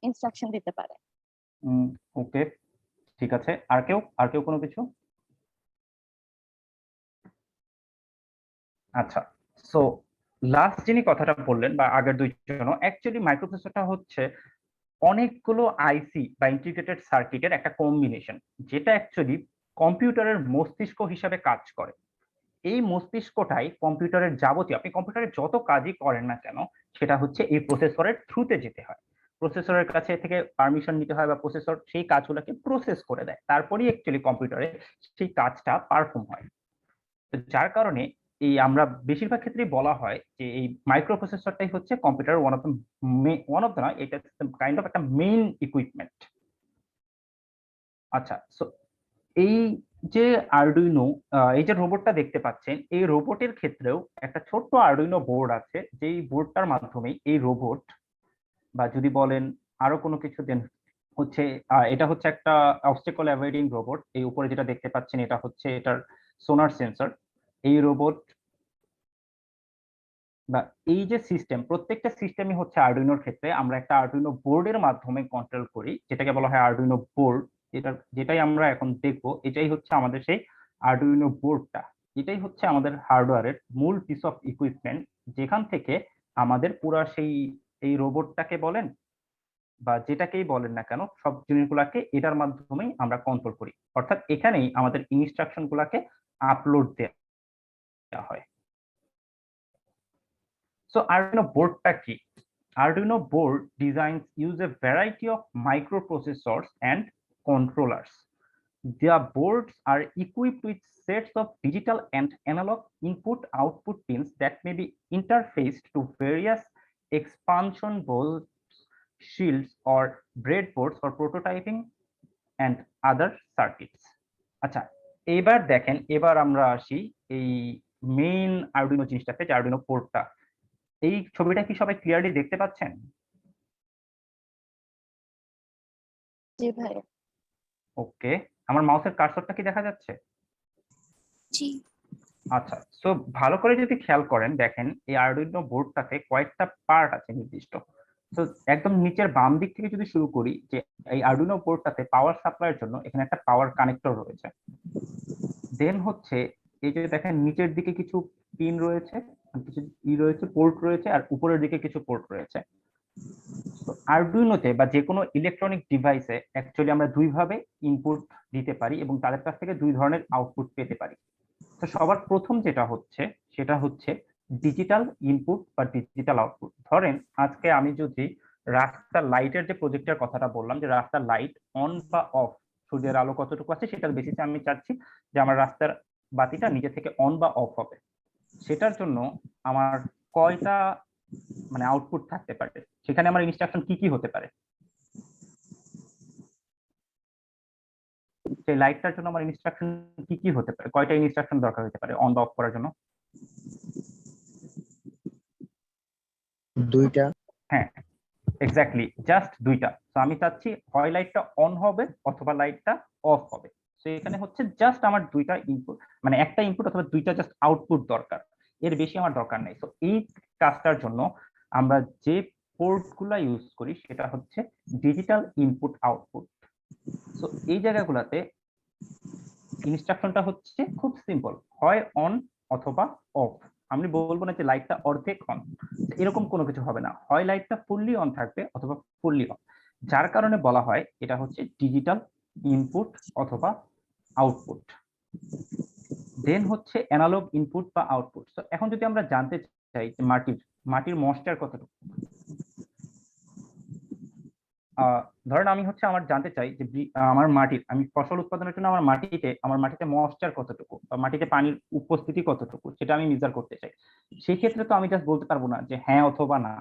ইনস্ট্রাকশন দিতে পারে। ওকে, ঠিক আছে। আর কেউ কোনো কিছু? আচ্ছা, সো লাস্ট যিনি কথাটা বললেন বা আগের দুইজন, অ্যাকচুয়ালি মাইক্রোপ্রসেসরটা হচ্ছে অনেকগুলো আইসি বা ইন্টিগ্রেটেড সার্কিটের একটা কম্বিনেশন, যেটা অ্যাকচুয়ালি কম্পিউটারের মস্তিষ্ক হিসাবে কাজ করে। এই মস্তিষ্কটাই কম্পিউটারের যাবতীয়, আপনি কম্পিউটারে যত কাজই করেন না কেন, সেটা হচ্ছে এই প্রসেসরের থ্রুতে যেতে হয়। প্রসেসরের কাছে থেকে পারমিশন নিতে হয় বা প্রসেসর সেই কাজগুলোকে প্রসেস করে দেয়, তারপরেই অ্যাকচুয়ালি কম্পিউটারে সেই কাজটা পারফর্ম হয়। তো যার কারণে এই আমরা বেশিরভাগ ক্ষেত্রেই বলা হয় যে এই মাইক্রো প্রসেসরটাই হচ্ছে কম্পিউটার ওয়ান অফ দ্য নয়, এটা কাইন্ড অফ একটা মেইন ইকুইপমেন্ট। আচ্ছা, সো এই যে আরডুইনো, এই যে রোবটটা দেখতে পাচ্ছেন, এই রোবটের ক্ষেত্রেও একটা ছোট্ট আরডুইনো বোর্ড আছে, যেই বোর্ডটার মাধ্যমে এই রোবট, বা যদি বলেন আরো কোনো কিছু দেন হচ্ছে, এটা হচ্ছে একটা অবস্টেকল অ্যাভয়েডিং রোবট। এই উপরে যেটা দেখতে পাচ্ছেন এটা হচ্ছে এটার সোনার সেন্সর। এই রোবট বা এই যে সিস্টেম, প্রত্যেকটা সিস্টেমই হচ্ছে আরডুইনোর ক্ষেত্রে আমরা একটা আরডুইনো বোর্ডের মাধ্যমে কন্ট্রোল করি, যেটাকে বলা হয় আরডুইনো বোর্ড। যেটাই আমরা এখন দেখবো, এটাই হচ্ছে আমাদের সেই আরডুইনো বোর্ডটা। এটাই হচ্ছে আমাদের হার্ডওয়্যারের মূল পিস অফ ইকুইপমেন্ট, যেখান থেকে আমাদের পুরা সেই এই রোবটটাকে বলেন বা যেটাকেই বলেন না কেন, সব জিনিসগুলাকে এটার মাধ্যমেই আমরা কন্ট্রোল করি। অর্থাৎ এখানেই আমাদের ইনস্ট্রাকশন গুলাকে আপলোড দেওয়া হয়। So Arduino boardটা কি? Arduino board designs use a variety of microprocessors and controllers. The boards are equipped with sets of digital and analog input-output pins that may be interfaced to various expansion boards, shields, or breadboards for prototyping and other circuits. আচ্ছা, এবার দেখেন, এবার আমরা আসি এই main Arduino জিনিসটাতে, যে Arduino পোর্টটা। এই ছবিটা কি সবাই ক্লিয়ারলি দেখতে পাচ্ছেন? জি ভাই। ওকে, আমার মাউসের কার্সরটা কি দেখা যাচ্ছে? জি। আচ্ছা, সো ভালো করে যদি খেয়াল করেন, দেখেন এই আরডুইনো বোর্ডটাতে কয়েকটা পার্ট আছে নির্দিষ্ট। তো একদম নিচের বাম দিক থেকে যদি শুরু করি, যে এই আরডুইনো বোর্ডটাতে পাওয়ার সাপ্লাইয়ের জন্য এখানে একটা পাওয়ার কানেক্টর রয়েছে। দেন হচ্ছে এই যে দেখেন নিচের দিকে কিছু পিন রয়েছে, কিছু রয়েছে, পোর্ট রয়েছে, আর উপরের দিকে কিছু পোর্ট রয়েছে। আরডুইনোতে বা যে কোনো ইলেকট্রনিক ডিভাইসে অ্যাকচুয়ালি আমরা দুই ভাবে ইনপুট দিতে পারি এবং তাদের কাছ থেকে দুই ধরনের আউটপুট পেতে পারি। তো সবার প্রথম যেটা হচ্ছে সেটা হচ্ছে ডিজিটাল ইনপুট বা ডিজিটাল আউটপুট। ধরেন আজকে আমি যদি রাস্তার লাইটের যে প্রজেক্টের কথাটা বললাম, যে রাস্তার লাইট অন বা অফ, সূর্যের আলো কতটুকু আছে সেটার বেসিসে আমি চাচ্ছি যে আমার রাস্তার বাতিটা নিজে থেকে অন বা অফ হবে। সেটার জন্য আমার কয়টা মানে আউটপুট থাকতে পারে, সেখানে আমার ইনস্ট্রাকশন কি কি হতে পারে? সেই লাইটটার জন্য আমার ইনস্ট্রাকশন কি কি হতে পারে, কয়টা ইনস্ট্রাকশন দরকার হতে পারে অন বা অফ করার জন্য? দুইটা। হ্যাঁ, এক্স্যাক্টলি, জাস্ট দুইটা। তো আমি চাচ্ছি হয় লাইটটা অন হবে অথবা লাইটটা অফ হবে। তো এখানে হচ্ছে জাস্ট আমার দুইটা ইনপুট, মানে একটা ইনপুট অথবা দুইটা জাস্ট আউটপুট দরকার, এর বেশি আমার দরকার নেই। তো এই কাজটার জন্য আমরা যে পোর্ট গুলা ইউজ করি সেটা হচ্ছে ডিজিটাল ইনপুট আউটপুট। তো এই জায়গাগুলোতে ইনস্ট্রাকশনটা হচ্ছে খুব সিম্পল, হয় অন অথবা অফ। আমি বলবো না যে লাইটটা অর্ধেক অন, এরকম কোনো কিছু হবে না, হয় লাইটটা ফুললি অন থাকবে অথবা ফুললি অফ। যার কারণে বলা হয় এটা হচ্ছে ডিজিটাল ইনপুট অথবা আউটপুট। দেন হচ্ছে অ্যানালগ ইনপুট বা আউটপুট। তো এখন যদি আমরা জানতে চাই যে মাটির ময়েশ্চার কতটুকু, ধরেন আমি হচ্ছে আমার জানতে চাই যে আমার মাটির, আমি ফসল উৎপাদনের জন্য আমার মাটিতে ময়েশ্চার কতটুকু বা মাটিতে পানির উপস্থিতি কতটুকু, সেটা আমি মেজার করতে চাই। সেই ক্ষেত্রে তো আমি জাস্ট বলতে পারবো না যে হ্যাঁ অথবা না,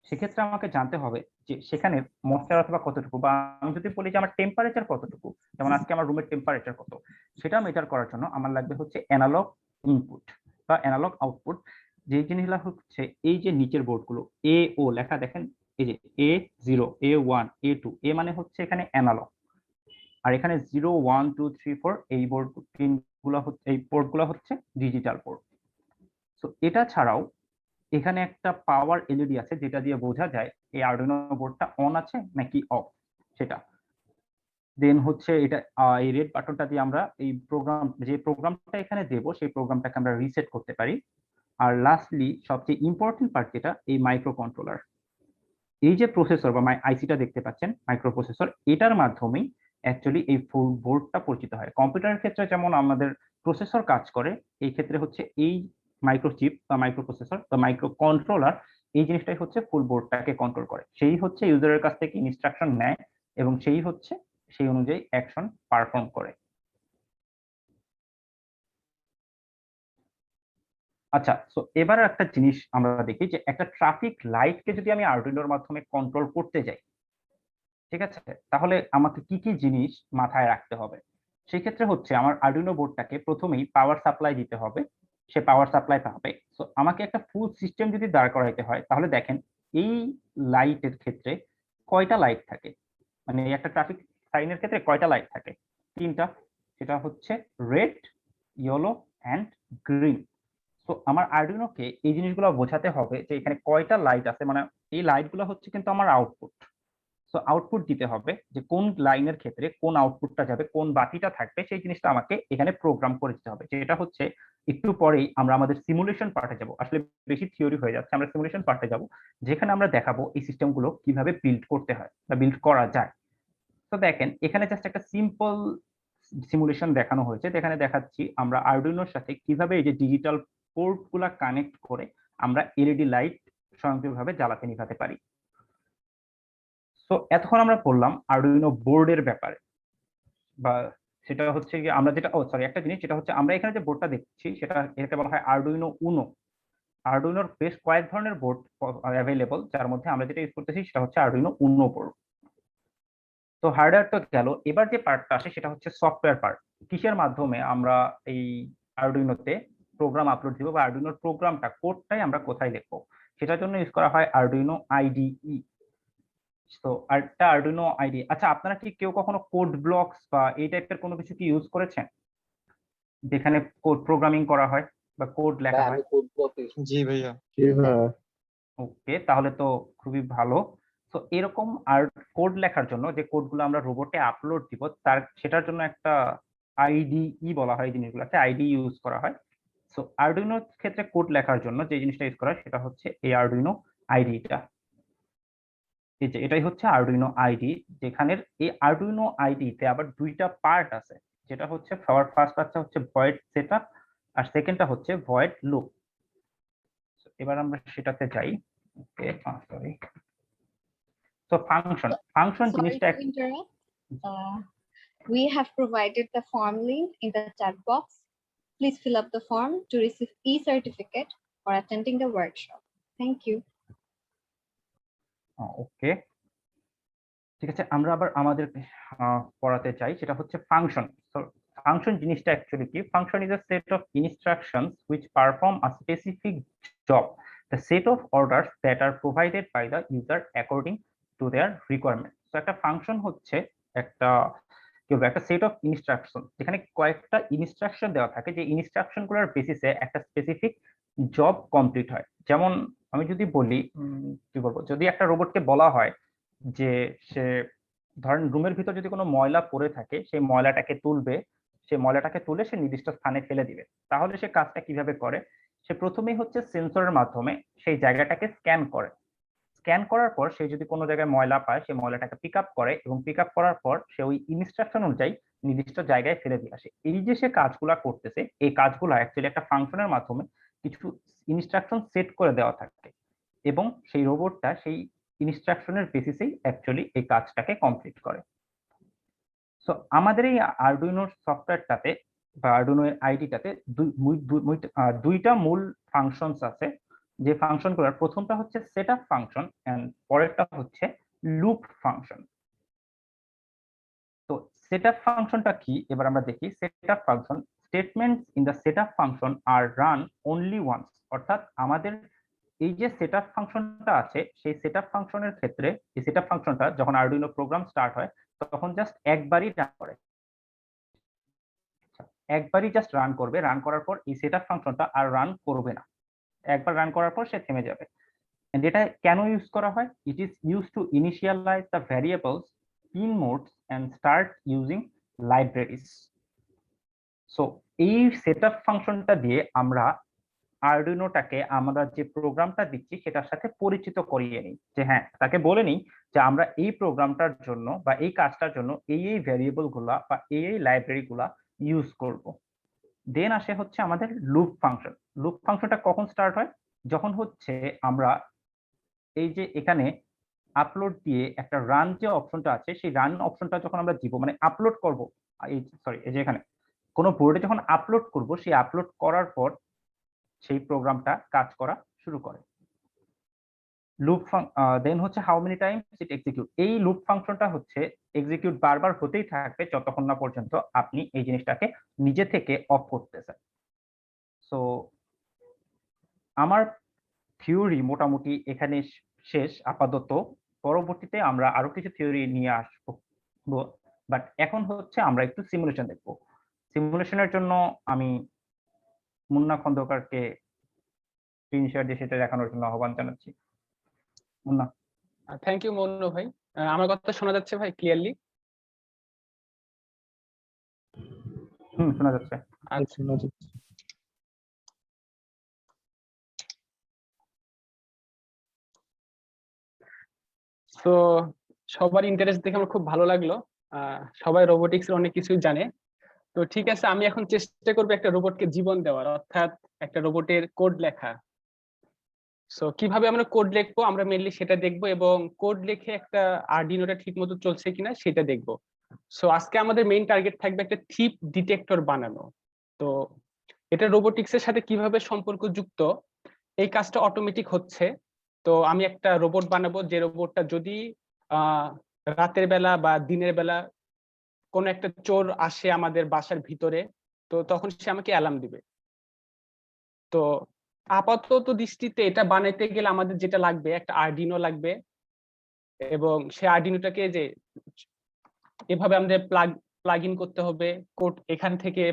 সেক্ষেত্রে আমাকে জানতে হবে যে সেখানে ময়েশ্চার অথবা কতটুকু। বা আমি যদি বলি যে আমার টেম্পারেচার কতটুকু, যেমন আজকে আমার রুমের টেম্পারেচার কত, সেটা মেজার করার জন্য আমার লাগবে হচ্ছে অ্যানালগ ইনপুট বা অ্যানালগ আউটপুট। যে জিনিসগুলো হচ্ছে এই যে নিচের বোর্ডগুলো এ ও লেখা, দেখেন এই যে A0, A1, A2, এ মানে হচ্ছে এখানে অ্যানালগ, আর এখানে 0, 1, 2, 3, 4 এই বোর্ড পিন গুলো হচ্ছে, এই পোর্ট গুলো হচ্ছে ডিজিটাল পোর্ট। তো এটা ছাড়াও এখানে একটা পাওয়ার এলইডি আছে, যেটা দিয়ে বোঝা যায় এই আরডুইনো বোর্ডটা অন আছে নাকি অফ সেটা। দেন হচ্ছে এটা এই রেড বাটনটা দিয়ে আমরা এই প্রোগ্রামটা এখানে দেব, সেই প্রোগ্রামটাকে আমরা রিসেট করতে পারি। আর লাস্টলি সবচেয়ে ইম্পর্টেন্ট পার্ট যেটা, এই মাইক্রো কন্ট্রোলার। এই যে প্রসেসর বা আইসিটা দেখতে পাচ্ছেন মাইক্রো প্রসেসর, এটার মাধ্যমেই অ্যাকচুয়ালি এই ফুল বোর্ডটা পরিচিত হয়। কম্পিউটারের ক্ষেত্রে যেমন আমাদের প্রসেসর কাজ করে, এই ক্ষেত্রে হচ্ছে এই মাইক্রোচিপ বা মাইক্রো প্রসেসর বা মাইক্রো কন্ট্রোলার এই জিনিসটাই হচ্ছে ফুল বোর্ডটাকে কন্ট্রোল করে। সেই হচ্ছে ইউজারের কাছ থেকে ইনস্ট্রাকশন নেয় এবং সেই হচ্ছে সেই অনুযায়ী অ্যাকশন পারফর্ম করে। আচ্ছা, সো এবার একটা জিনিস আমরা দেখি যে একটা ট্রাফিক লাইটকে যদি আমি আরডুইনোর মাধ্যমে কন্ট্রোল করতে যাই, ঠিক আছে, তাহলে আমাকে কি কি জিনিস মাথায় রাখতে হবে। সেই ক্ষেত্রে হচ্ছে আমার আরডুইনো বোর্ডটাকে প্রথমেই পাওয়ার সাপ্লাই দিতে হবে, সে পাওয়ার সাপ্লাই পাবে। সো আমাকে একটা ফুল সিস্টেম যদি দাঁড় করাইতে হয়, তাহলে দেখেন এই লাইটের ক্ষেত্রে কয়টা লাইট থাকে, মানে একটা ট্রাফিক সাইনের ক্ষেত্রে কয়টা লাইট থাকে? 3টা। সেটা হচ্ছে রেড, ইয়েলো অ্যান্ড গ্রিন। তো আমার আরডুইনোকে এই জিনিসগুলো বোঝাতে হবে যে এখানে কয়টা লাইট আছে, মানে এই লাইটগুলো হচ্ছে কিন্তু আমার আউটপুট। সো আউটপুট দিতে হবে যে কোন লাইনের ক্ষেত্রে কোন আউটপুটটা যাবে, কোন বাতিটা থাকবে, সেই জিনিসটা আমাকে এখানে প্রোগ্রাম করে দিতে হবে। যেটা হচ্ছে একটু পরেই আমরা আমাদের সিমুলেশন পার্টে যাব। আসলে বেশি থিওরি হয়ে যাচ্ছে, আমরা সিমুলেশন পার্টে যাব, যেখানে আমরা দেখাবো এই সিস্টেমগুলো কিভাবে বিল্ড করতে হয় বা বিল্ড করা যায়। তো দেখেন এখানে জাস্ট একটা সিম্পল সিমুলেশন দেখানো হয়েছে, যেখানে দেখাচ্ছি আমরা আরডুইনোর সাথে কিভাবে এই যে ডিজিটাল পোর্ট গুলা কানেক্ট করে আমরা এলইডি লাইট স্বয়ংক্রিয়ভাবে জ্বালাতে নিভাতে পারি। সো এতক্ষণ আমরা বললাম আরডুইনো বোর্ডের ব্যাপারে, বা সেটা হচ্ছে কি আমরা যেটা একটা জিনিস, যেটা হচ্ছে আমরা এখানে যে বোর্ডটা দেখছি সেটা এটাকে বলা হয় আরডুইনো উনো। আরডুইনোর বেশ কয়েক ধরনের বোর্ড অ্যাভেলেবল, যার মধ্যে আমরা যেটা ইউজ করতেছি সেটা হচ্ছে আরডুইনো উনো বোর্ড। তো হার্ডওয়্যার তো গেল, এবার যে পার্টটা আসে সেটা হচ্ছে সফটওয়্যার পার্ট। কিসের মাধ্যমে আমরা এই আরডুইনোতে প্রোগ্রাম আপলোড দিব বা আরডুইনোর প্রোগ্রামটা কোডটাই আমরা কোথায় লিখবো, সেটার জন্য ইউজ করা হয় আরডুইনো আইডিই। তো আরেকটা আরডুইনো আইডি। আচ্ছা, আপনারা কি কেউ কখনো কোড ব্লকস বা এই টাইপের কোনো কিছু কি ইউজ করেছেন, যেখানে কোড প্রোগ্রামিং করা হয় বা কোড লেখা হয়? জি ভাইয়া। ওকে, তাহলে তো খুবই ভালো। তো এরকম আর কোড লেখার জন্য যে কোডগুলো আমরা রোবটে আপলোড দিব, সেটার জন্য একটা আইডিই বলা হয়, জিনিসগুলোকে আইডি ইউজ করা হয়। সো আরডুইনোর ক্ষেত্রে কোড লেখার জন্য যে জিনিসটা ইউজ করা হয় সেটা হচ্ছে এই আরডুইনো আইডিটা। এই যে এটাই হচ্ছে আরডুইনো আইডি, যেখানের এই আরডুইনো আইডিতে আবার দুইটা পার্ট আছে, যেটা হচ্ছে সবার ফার্স্ট পার্টটা হচ্ছে ভয়েড সেটআপ আর সেকেন্ডটা হচ্ছে ভয়েড লুপ। এবার আমরা সেটাতে যাই। ওকে, সরি। তো ফাংশন Sorry জিনিসটা to interrupt. We have provided the form link in the chat box. Please fill up the form to receive e-certificate for attending the workshop. Thank you. ওকে, ঠিক আছে, আমরা আবার আমাদের পড়াতে চাই, সেটা হচ্ছে ফাংশন। তো ফাংশন জিনিসটা অ্যাকচুয়ালি কি? Function is a set of instructions which perform a specific job, the set of orders that are provided by the user according to their requirement. তো একটা ফাংশন হচ্ছে একটা একটা সেট অফ ইনস্ট্রাকশন, যেখানে কয়েকটা instruction দেওয়া থাকে, যে ইনস্ট্রাকশনগুলোর বেসিসে একটা স্পেসিফিক জব কমপ্লিট হয়। যেমন আমি যদি বলি, কি বলবো, যদি একটা রোবটকে বলা হয় যে সে ধরেন রুমের ভিতর যদি কোনো ময়লা পড়ে থাকে, সেই ময়লাটাকে তুলবে, সে ময়লাটাকে তুলে সে নির্দিষ্ট স্থানে ফেলে দিবে, তাহলে সে কাজটা কিভাবে করে? সে প্রথমেই হচ্ছে সেন্সরের মাধ্যমে সেই জায়গাটাকে স্ক্যান করে। স্ক্যান করার পর সে যদি কোনো জায়গায় ময়লা পায়, সে ময়লাটাকে পিক আপ করে এবং পিক আপ করার পর সে ওই ইনস্ট্রাকশন অনুযায়ী নির্দিষ্ট জায়গায় ফেলে দিয়ে আসে। এই যে সে কাজগুলা করতেছে, এই কাজগুলা অ্যাকচুয়ালি একটা ফাংশনের মাধ্যমে কিছু ইনস্ট্রাকশন সেট করে দেওয়া থাকে এবং সেই রোবটটা সেই ইনস্ট্রাকশনের বেসিসেই অ্যাকচুয়ালি এই কাজটাকে কমপ্লিট করে। সো আমাদের এই আরডুইনোর সফটওয়্যারটাতে বা আরডুইনো এর আইডিটাতে দুইটা মূল ফাংশনস আছে, যে ফাংশনগুলোর প্রথমটা হচ্ছে সেটআপ ফাংশন এন্ড পরেরটা হচ্ছে লুপ ফাংশন। তো সেটআপ ফাংশনটা কি এবার আমরা দেখি। Setup function, statements in the setup function are run only once, অর্থাৎ আমাদের এই যে সেটআপ ফাংশনটা আছে, সেই সেটআপ ফাংশনের ক্ষেত্রে এই সেটআপ ফাংশনটা যখন আরডুইনো প্রোগ্রাম স্টার্ট হয় তখন জাস্ট একবারই রান করে, একবারই জাস্ট রান করবে। রান করার পর এই সেটআপ ফাংশনটা আর রান করবে না, একবার রান করার পর সে থেমে যাবে। এন্ড এটা কেন ইউজ করা হয়? It is use to initialize the variables in modes and start using libraries. So এই সেটআপ ফাংশনটা দিয়ে আমরা আরডুইনোটাকে আমরা যে প্রোগ্রামটা দিচ্ছি সেটার সাথে পরিচিত করিয়ে নিই, যে হ্যাঁ তাকে বলে নিই যে আমরা এই প্রোগ্রামটার জন্য বা এই কাজটার জন্য এই ভ্যারিয়েবল গুলা বা এই লাইব্রেরি গুলা ইউজ করব। দেন আসে হচ্ছে আমাদের লুপ ফাংশন। লুপ ফাংশনটা কখন স্টার্ট হয়? যখন হচ্ছে আমরা এই যে এখানে আপলোড দিয়ে একটা রান যে অপশনটা আছে, সেই রান অপশনটা যখন আমরা দিব, মানে আপলোড করব, এই যে এখানে কোনো বোর্ডে যখন আপলোড করব, সেই আপলোড করার পর সেই প্রোগ্রামটা কাজ করা শুরু করে। লুপ দেন হচ্ছে how many times it execute. এই লুপ ফাংশনটা হচ্ছে এক্সিকিউট বারবার হতেই থাকবে যতক্ষণ না পর্যন্ত আপনি এই জিনিসটাকে নিজে থেকে অফ করতেছেন। সো আমার থিওরি মোটামুটি এখানে শেষ আপাতত। পরবর্তীতে আমরা আরো কিছু থিওরি নিয়ে আসবো, বাট এখন হচ্ছে আমরা একটু সিমুলেশন দেখবো। সিমুলেশনের জন্য আমি মুন্না খন্দকারকে স্ক্রিন শেয়ার দিয়ে সেটা দেখানোর জন্য আহ্বান জানাচ্ছি। মুন্না। থ্যাংক ইউ মন্নু ভাই। আমার কথা শোনা যাচ্ছে ভাই ক্লিয়ারলি? শোনা যাচ্ছে। তো সবার ইন্টারেস্ট দেখে আমার খুব ভালো লাগলো। সবাই রোবোটিক্স এর অনেক কিছুই জানে। তো ঠিক আছে, আমি এখন চেষ্টা করবো একটা রোবটকে জীবন দেওয়ার, অর্থাৎ একটা রোবটের কোড লেখা। সো কিভাবে আমরা কোড লিখবো আমরা মেইনলি সেটা দেখবো, এবং কোড লিখে একটা আরডিনোটা ঠিক মতো চলছে কিনা সেটা দেখবো। সো আজকে আমাদের মেইন টার্গেট থাকবে একটা থিপ ডিটেক্টর বানানো। তো এটা রোবোটিক্স এর সাথে কিভাবে সম্পর্কযুক্ত, এই কাজটা অটোমেটিক হচ্ছে। তো আমি একটা রোবট বানাবো, যে রোবটটা যদি রাতের বেলা বা দিনের বেলা কোন একটা চোর আসে আমাদের বাসার ভিতরে, তো তখন সে আমাকে অ্যালার্ম দিবে। তো আপাতত দৃষ্টিতে এটা বানাইতে গেলে আমাদের যেটা লাগবে, একটা আরডিনো লাগবে, এবং সেই আরডিনোটাকে যে এভাবে আমাদের প্লাগ ইন করতে হবে, কোড এখান থেকে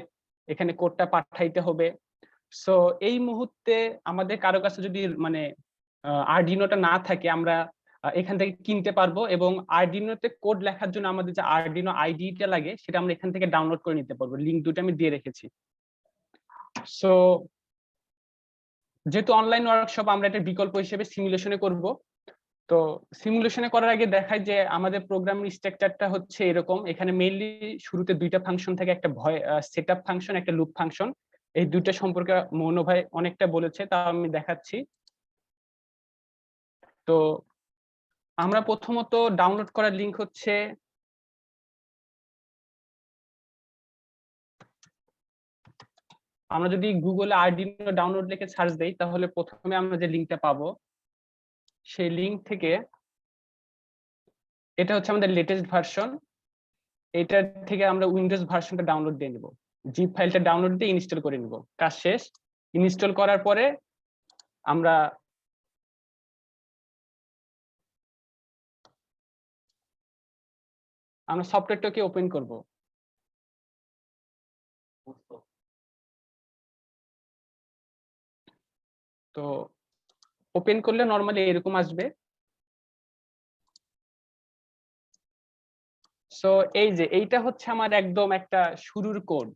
এখানে কোডটা পাঠাইতে হবে। সো এই মুহূর্তে আমাদের কারো কাছে যদি মানে আরডিনোটা না থাকে, আমরা এখান থেকে কিনতে পারবো, এবং আরডিনোতে কোড লেখার জন্য আমাদের যে আরডিনো আইডিটা লাগে সেটা আমরা এখান থেকে ডাউনলোড করে নিতে পারবো। লিংক দুটো আমি দিয়ে রেখেছি। সো যেহেতু অনলাইন ওয়ার্কশপ, আমরা একটা বিকল্প হিসেবে সিমুলেশনে করব। তো সিমুলেশনে করার আগে দেখায় যে আমাদের প্রোগ্রামিং স্ট্রাকচারটা হচ্ছে এরকম। এখানে মেইনলি শুরুতে দুইটা ফাংশন থাকে, একটা সেটআপ ফাংশন, একটা লুপ ফাংশন। এই দুইটা সম্পর্কে মনো ভাই অনেকটা বলেছে, তা আমি দেখাচ্ছি। তো আমরা প্রথমত ডাউনলোড করার লিংক হচ্ছে আমরা যদি গুগলে আরডিনো ডাউনলোড লিখে সার্চ দেই, তাহলে প্রথমে আমরা যে লিংকটা পাবো সেই লিংক থেকে, এটা হচ্ছে আমাদের লেটেস্ট ভার্সন, এটার থেকে আমরা উইন্ডোজ ভার্সনটা ডাউনলোড দিয়ে নিব। জিপ ফাইলটা ডাউনলোড দিয়ে ইনস্টল করে নিব। কাজ শেষ। ইনস্টল করার পরে আমরা সফটওয়্যারটাকে ওপেন করব। তো ওপেন করলে নরমালি এরকম আসবে। সো এই যে এইটা হচ্ছে আমার একদম একটা শুরুর কোড,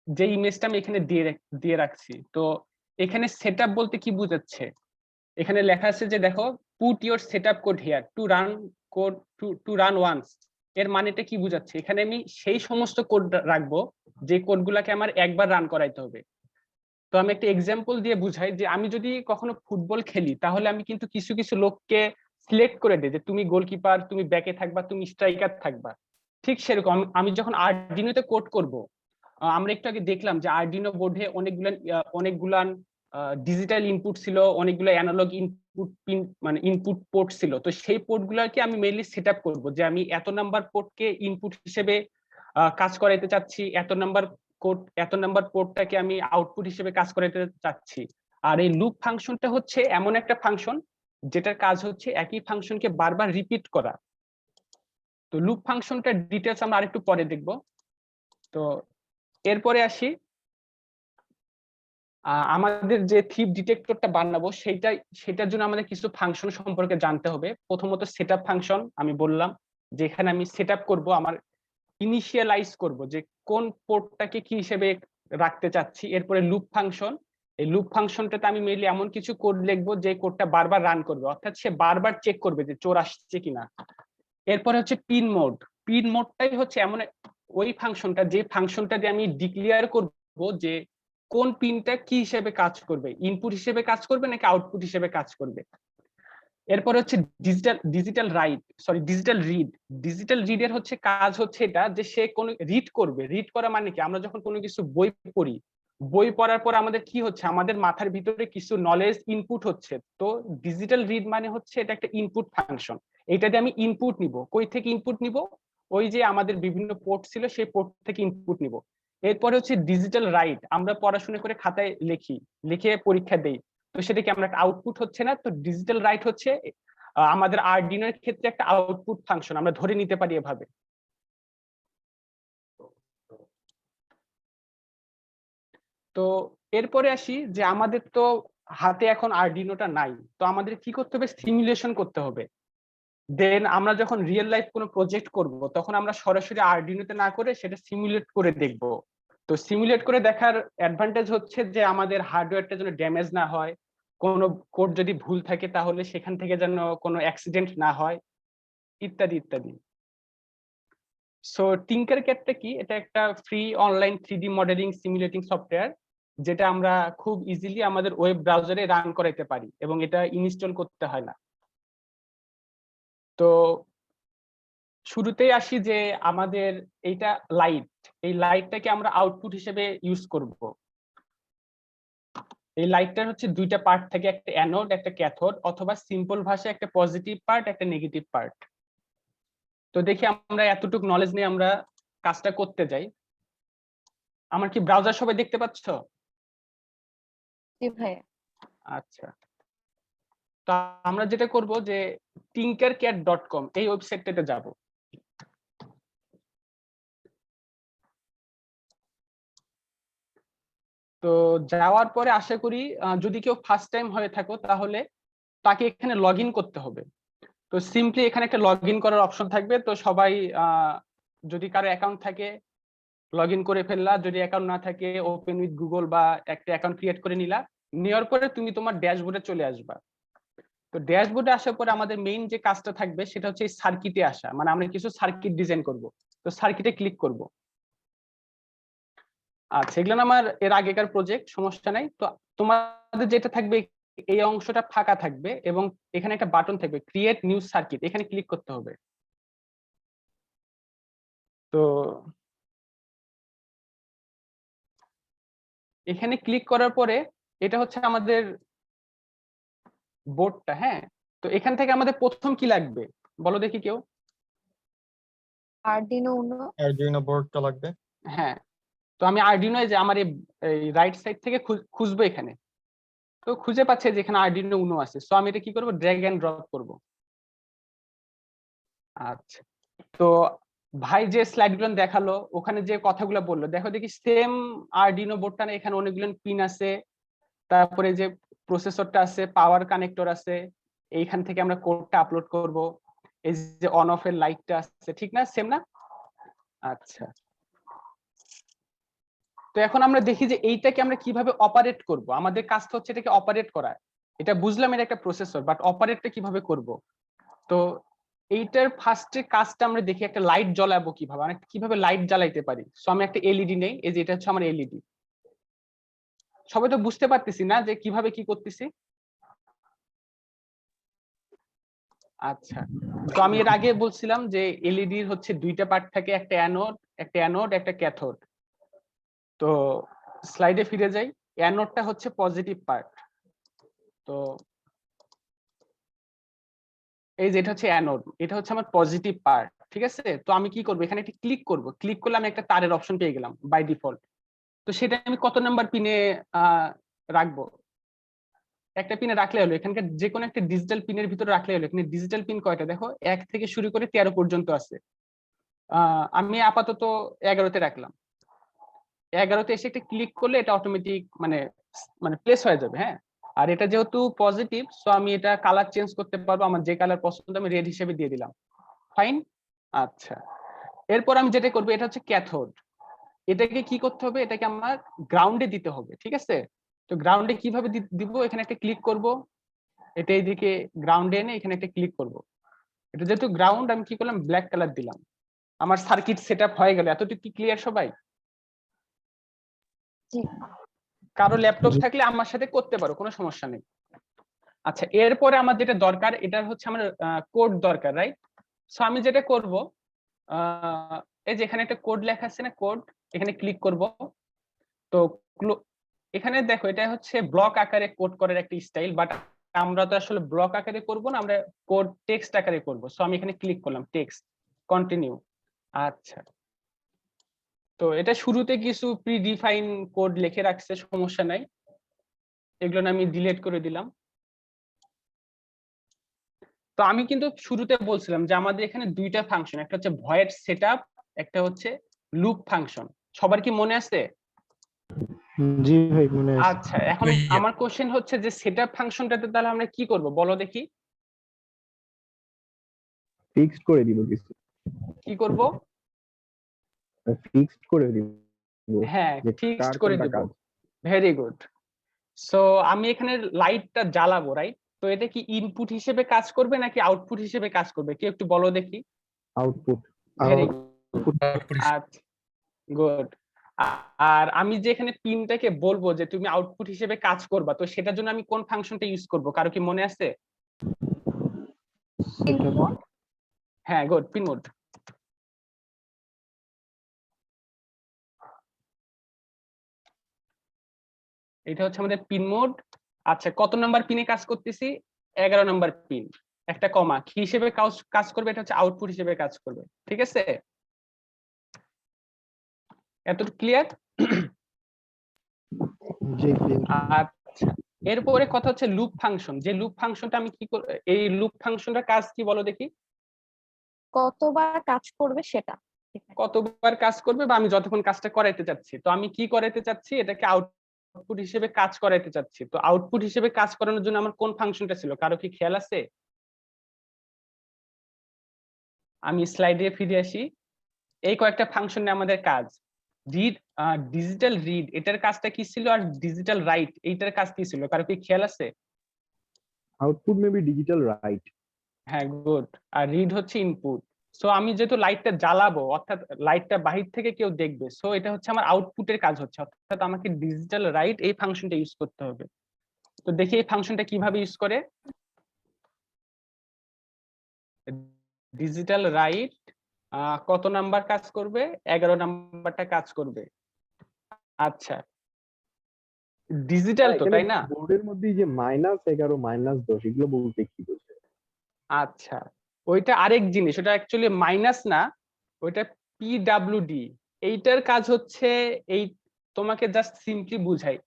যে ইমেজটা আমি এখানে দিয়ে রাখছি। তো এখানে সেটআপ বলতে কি বোঝাচ্ছে, এখানে লেখা আছে যে দেখো, put your setup code here to run code to run once. এর মানেটা কি বোঝাচ্ছে, এখানে আমি সেই সমস্ত কোড রাখবো যে কোডগুলোকে আমার একবার রান করাইতে হবে। তো আমি একটা এক্সাম্পল দিয়ে বুঝাই, যে আমি যদি কখনো ফুটবল খেলি, তাহলে আমি কিন্তু কিছু কিছু লোককে সিলেক্ট করে দিই যে তুমি গোলকিপার, তুমি ব্যাকে থাকবা, তুমি স্ট্রাইকার থাকবা। ঠিক সেরকম আমি যখন আরডিনোতে কোড করব, আমরা একটু আগে দেখলাম যে আরডিনো বোর্ডে অনেকগুলান ডিজিটাল ইনপুট ছিল, অনেকগুলো অ্যানালগ ইনপুট পিন মানে ইনপুট পোর্ট ছিল। তো সেই পোর্টগুলোকে আমি মেইনলি সেটআপ করব, যে আমি এত নাম্বার পোর্টকে ইনপুট হিসেবে কাজ করাইতে চাচ্ছি, এত নাম্বার পোর্টটাকে আমি আউটপুট হিসেবে কাজ করাইতে চাচ্ছি। আর এই লুপ ফাংশনটা হচ্ছে এমন একটা ফাংশন যেটার কাজ হচ্ছে একই ফাংশনকে বারবার রিপিট করা। তো লুপ ফাংশনটার ডিটেলস আমরা আরেকটু পরে দেখব। তো এরপরে আসি, আমাদের যে থিপ ডিটেক্টরটা বানাবো সেটার জন্য আমাদের কিছু ফাংশন সম্পর্কে জানতে হবে। প্রথমত সেটআপ ফাংশন আমি বললাম, যেখানে আমি সেটআপ করব, আমার ইনিশিয়ালাইজ করব যে কোন পোর্টটাকে কি হিসেবে রাখতে চাচ্ছি। এরপরে লুপ ফাংশন, এই লুপ ফাংশনটাতে আমি মেইনলি এমন কিছু কোড লিখবো যে কোডটা বারবার রান করবে, অর্থাৎ সে বারবার চেক করবে যে চোর আসছে কিনা। এরপরে হচ্ছে পিন মোড। পিন মোডটাই হচ্ছে এমন ওই ফাংশনটা, যে ফাংশনটা দিয়ে আমি ডিক্লেয়ার করব যে কোন পিনটা কি হিসেবে কাজ করবে, ইনপুট হিসেবে কাজ করবে নাকি আউটপুট হিসেবে কাজ করবে। এরপরে হচ্ছে ডিজিটাল রিড। ডিজিটাল রিড এর হচ্ছে কাজ হচ্ছে এটা যে সে কোন রিড করবে। রিড করা মানে কি, আমরা যখন কোনো কিছু বই পড়ি, বই পড়ার পর আমাদের কি হচ্ছে, আমাদের মাথার ভিতরে কিছু নলেজ ইনপুট হচ্ছে। তো ডিজিটাল রিড মানে হচ্ছে এটা একটা ইনপুট ফাংশন। এটা দিয়ে আমি ইনপুট নিব। কই থেকে ইনপুট নিব? ওই যে আমাদের বিভিন্ন পোর্ট ছিল সেই পোর্ট থেকে ইনপুট নিব। এরপরে হচ্ছে ডিজিটাল রাইট। আমরা পড়াশোনা করে খাতায় লিখে পরীক্ষা দেই, তো সেটা কি আমরা একটা আউটপুট হচ্ছে না? তো ডিজিটাল রাইট হচ্ছে আমাদের আরডিনোর ক্ষেত্রে একটা আউটপুট ফাংশন, আমরা ধরে নিতে পারি এভাবে। তো এরপরে আসি যে আমাদের তো হাতে এখন আরডিনোটা নাই, তো আমাদের কি করতে হবে? সিমুলেশন করতে হবে। দেন আমরা যখন রিয়েল লাইফ কোনো প্রজেক্ট করব তখন আমরা সরাসরি আরডিনোতে না করে সেটা সিমুলেট করে দেখব। তো সিমুলেট করে দেখার অ্যাডভান্টেজ হচ্ছে যে আমাদের হার্ডওয়্যারটা যেন ড্যামেজ না হয়, কোনো কোড যদি ভুল থাকে তাহলে সেখান থেকে যেন কোনো অ্যাক্সিডেন্ট না হয়, ইত্যাদি ইত্যাদি। সো টিঙ্কারক্যাডটা কি? এটা একটা free online 3D modelling simulating software, যেটা আমরা খুব ইজিলি আমাদের ওয়েব ব্রাউজারে রান করাইতে পারি এবং এটা ইনস্টল করতে হয় না। তো শুরুতেই আসি যে আমাদের এইটা লাইট, এই লাইটটাকে আমরা আউটপুট হিসেবে ইউজ করব। এই লাইটটার হচ্ছে দুইটা পার্ট থাকে, একটা অ্যানোড একটা ক্যাথোড, অথবা সিম্পল ভাষায় একটা পজিটিভ পার্ট একটা নেগেটিভ পার্ট। তো দেখি আমরা এতটুকু নলেজ নিয়ে আমরা কাজটা করতে যাই। আমার কি ব্রাউজার সবাই দেখতে পাচ্ছ? জি ভাইয়া। আচ্ছা, তো আমরা যেটা করব যে tinkercad.com এই ওয়েবসাইটটাতে যাব। তো যাওয়ার পরে আশা করি যদি কেউ ফার্স্ট টাইম হয়ে থাকো তাহলে তাকে এখানে লগ ইন করতে হবে। তো সিম্পলি এখানে একটা লগ ইন করার অপশন থাকবে। তো সবাই যদি কারো অ্যাকাউন্ট থাকে লগ ইন করে ফেললা, যদি অ্যাকাউন্ট না থাকে ওপেন উইথ গুগল বা একটা অ্যাকাউন্ট ক্রিয়েট করে নিলা। নেওয়ার পরে তুমি তোমার ড্যাশবোর্ডে চলে আসবা। তো ড্যাশবোর্ডে আসার পরে আমাদের মেইন যে কাজটা থাকবে সেটা হচ্ছে সার্কিটে আসা, মানে আমরা কিছু সার্কিট ডিজাইন করব। তো সার্কিটে ক্লিক করব। আচ্ছা, এগুলো আমার এর আগেকার প্রজেক্ট, সমস্যা নাই। তো তোমাদের যেটা থাকবে এই অংশটা ফাঁকা থাকবে এবং এখানে একটা বাটন থাকবে ক্রিয়েট নিউ সার্কিট, এখানে ক্লিক করতে হবে। তো এখানে ক্লিক করার পরে এটা হচ্ছে আমাদের বোর্ডটা। হ্যাঁ, তো এখান থেকে আমাদের প্রথম কি লাগবে বলো দেখি কেউ? আরডিনো বোর্ডটা লাগবে। হ্যাঁ, তো আমি আরডিনো যে আমার এই রাইট সাইড থেকে খুঁজবো এখানে। তো খুঁজে পাচ্ছে যে এখানে আরডিনো উনো আছে। সো আমি এটা কি করব? ড্র্যাগ এন্ড ড্রপ করব। আচ্ছা, তো ভাই যে স্লাইডগুলো দেখালো ওখানে যে কথাগুলো বললো, দেখো দেখি সেম আরডিনো বোর্ডটা না? এখানে অনেকগুলো পিন আছে, তারপরে যে প্রসেসরটা আছে, পাওয়ার কানেক্টর আছে, এইখান থেকে আমরা কোডটা আপলোড করব। এই যে অন অফ এর লাইটটা আছে, ঠিক না? সেম না? আচ্ছা, তো এখন আমরা দেখি যে এইটাকে আমরা কিভাবে অপারেট করব। আমাদের কাজটা হচ্ছে এটাকে অপারেট করা। এটা বুঝলাম এটা একটা প্রসেসর, বাট অপারেটটা কিভাবে করব? তো এইটার ফার্স্টে কাজটা আমরা দেখি একটা লাইট জ্বালাবো কিভাবে, আমরা কিভাবে লাইট জ্বালাইতে পারি। সো আমি একটা এলইডি নেই, এই যে এটা হচ্ছে আমার এলইডি। সবাই তো বুঝতে পারতেছি না যে কিভাবে কি করতেছি? আচ্ছা, তো আমি এর আগে বলছিলাম যে এলইডির হচ্ছে দুইটা পার্ট থাকে, একটা অ্যানোড একটা ক্যাথোড। তো স্লাইডে ফিরে যাই। অ্যানোডটা হচ্ছে পজিটিভ পার্ট। তো এই যে এটা হচ্ছে অ্যানোড, এটা হচ্ছে আমার পজিটিভ পার্ট, ঠিক আছে? তো আমি কি করব? এখানে একটা ক্লিক করব। ক্লিক করলে আমি একটা তারের অপশন পেয়ে গেলাম বাই ডিফল্ট। তো সেটা আমি কত নাম্বার পিনে রাখবো? একটা পিনে রাখলে হলো। এখানকার যে কোনো একটা ডিজিটাল পিনের ভিতরে রাখলে হলো। এখানে ডিজিটাল পিন কয়টা দেখো, 1 থেকে শুরু করে 13 পর্যন্ত আছে। আমি আপাতত 11তে রাখলাম। 11তে এসে একটা ক্লিক করলে এটা অটোমেটিক মানে প্লেস হয়ে যাবে। হ্যাঁ, আর এটা যেহেতু পজিটিভ, সো আমি এটা কালার চেঞ্জ করতে পারবো। আমার যে কালার পছন্দ আমি রেড হিসেবে দিয়ে দিলাম। ফাইন। আচ্ছা, এরপর আমি যেটা করবো এটা হচ্ছে ক্যাথোড। এটাকে কি করতে হবে? এটাকে আমার গ্রাউন্ডে দিতে হবে, ঠিক আছে? তো গ্রাউন্ডে কিভাবে দিব, এখানে একটা ক্লিক করব, এটা এইদিকে গ্রাউন্ডে এনে এখানে একটা ক্লিক করব। এটা যেহেতু গ্রাউন্ড, আমি কি করলাম, ব্ল্যাক কালার দিলাম। আমার সার্কিট সেটআপ হয়ে গেল। এতটুকু কি ক্লিয়ার সবাই? জি। কারো ল্যাপটপ থাকলে আমার সাথে করতে পারো, কোনো সমস্যা নেই। আচ্ছা, এরপরে আমার যেটা দরকার, এটা হচ্ছে আমার কোড দরকার, রাইট? সো আমি যেটা করব, এই যে এখানে একটা কোড লেখা আছে না, কোড, এখানে ক্লিক করব। তো এখানে দেখো, এটা হচ্ছে ব্লক আকারে কোড করার একটা স্টাইল, বাট আমরা তো আসলে ব্লক আকারে করব না, আমরা কোড টেক্সট আকারে করব। সো আমি এখানে ক্লিক করলাম, টেক্সট, কন্টিনিউ। আচ্ছা, তো এটা শুরুতে কিছু প্রি ডিফাইন কোড লিখে রাখছে, সমস্যা নাই, এগুলো আমি ডিলিট করে দিলাম। তো আমি কিন্তু শুরুতে বলছিলাম যে আমাদের এখানে দুইটা ফাংশন, একটা হচ্ছে ভয়েড সেটআপ, একটা হচ্ছে লুপ ফাংশন। সবার কি মনে আছে? জি ভাই মনে আছে। আচ্ছা, এখন আমার কোশ্চেন হচ্ছে যে সেটআপ ফাংশনটাতে তাহলে আমরা কি করব বলো দেখি। ফিক্সড করে দিব কিছু। কি করব? ফিক্সড করে দিব। হ্যাঁ, যে ফিক্সড কার করে কোনটা দিব। কাজ। Very good. সো আমি এখানে লাইটটা জ্বালাবো, রাইট? তো এটা কি ইনপুট হিসেবে কাজ করবে নাকি আউটপুট হিসেবে কাজ করবে, কি একটু বলো দেখি। আউটপুট। Very good. আচ্ছা, গুড। আর আমি যে এখানে পিনটাকে বলবো যে তুমি আউটপুট হিসেবে কাজ করবা, তো সেটার জন্য আমি কোন ফাংশনটা ইউজ করব, কারো কি মনে আছে? হ্যাঁ, গুড, পিন মোড। এটা হচ্ছে আমাদের পিন মোড। আচ্ছা, কত নাম্বার পিনে কাজ করতেছি? 11 নাম্বার পিন। একটা কমা কি হিসেবে কাজ করবে, এটা হচ্ছে আউটপুট হিসেবে কাজ করবে, ঠিক আছে? এতটুকু ক্লিয়ার? জি ক্লিয়ার। আচ্ছা, এরপরে কথা হচ্ছে লুপ ফাংশন। যে লুপ ফাংশনটা আমি কি এই লুপ ফাংশনটার কাজ কি বলো দেখি। কতবার কাজ করবে সেটা। কতবার কাজ করবে, বা আমি যতক্ষণ কাজটা করাইতে চাচ্ছি। তো আমি কি করাইতে চাচ্ছি, এটাকে আউটপুট হিসেবে কাজ করাইতে চাচ্ছি। তো আউটপুট হিসেবে কাজ করানোর জন্য আমার কোন ফাংশনটা ছিল, কারো কি খেয়াল আছে? আমি স্লাইডে ফিরে আসি। এই কয়েকটা ফাংশন নিয়ে আমাদের কাজ। রিড, ডিজিটাল রিড, এটার কাজটা কি ছিল, আর ডিজিটাল রাইট এইটার কাজ কি ছিল, কারো কি খেয়াল আছে? Output maybe digital right. হ্যাঁ, গুড। আর রিড হচ্ছে ইনপুট। সো আমি যেহেতু লাইটটা জ্বালাবো, অর্থাৎ লাইটটা বাহির থেকে কেউ দেখবে, সো এটা হচ্ছে আমার আউটপুটের কাজ হচ্ছে, অর্থাৎ আমাকে ডিজিটাল রাইট এই ফাংশনটা ইউজ করতে হবে। তো দেখি এই ফাংশনটা কিভাবে ইউজ করে। ডিজিটাল রাইট কত নাম্বার কাজ করবে? 11 নাম্বারটা কাজ করবে। আচ্ছা, ডিজিটাল তো, তাই না? বোর্ডের মধ্যে যে -11 -10 এগুলো বলতে কি বোঝায়? আচ্ছা, ওইটা আরেক জিনিস, ওটা অ্যাকচুয়ালি মাইনাস না, ওইটা পিডব্লিউডি। এইটার কাজ হচ্ছে এই, তোমাকে জাস্ট সিম্পলি বুঝাই,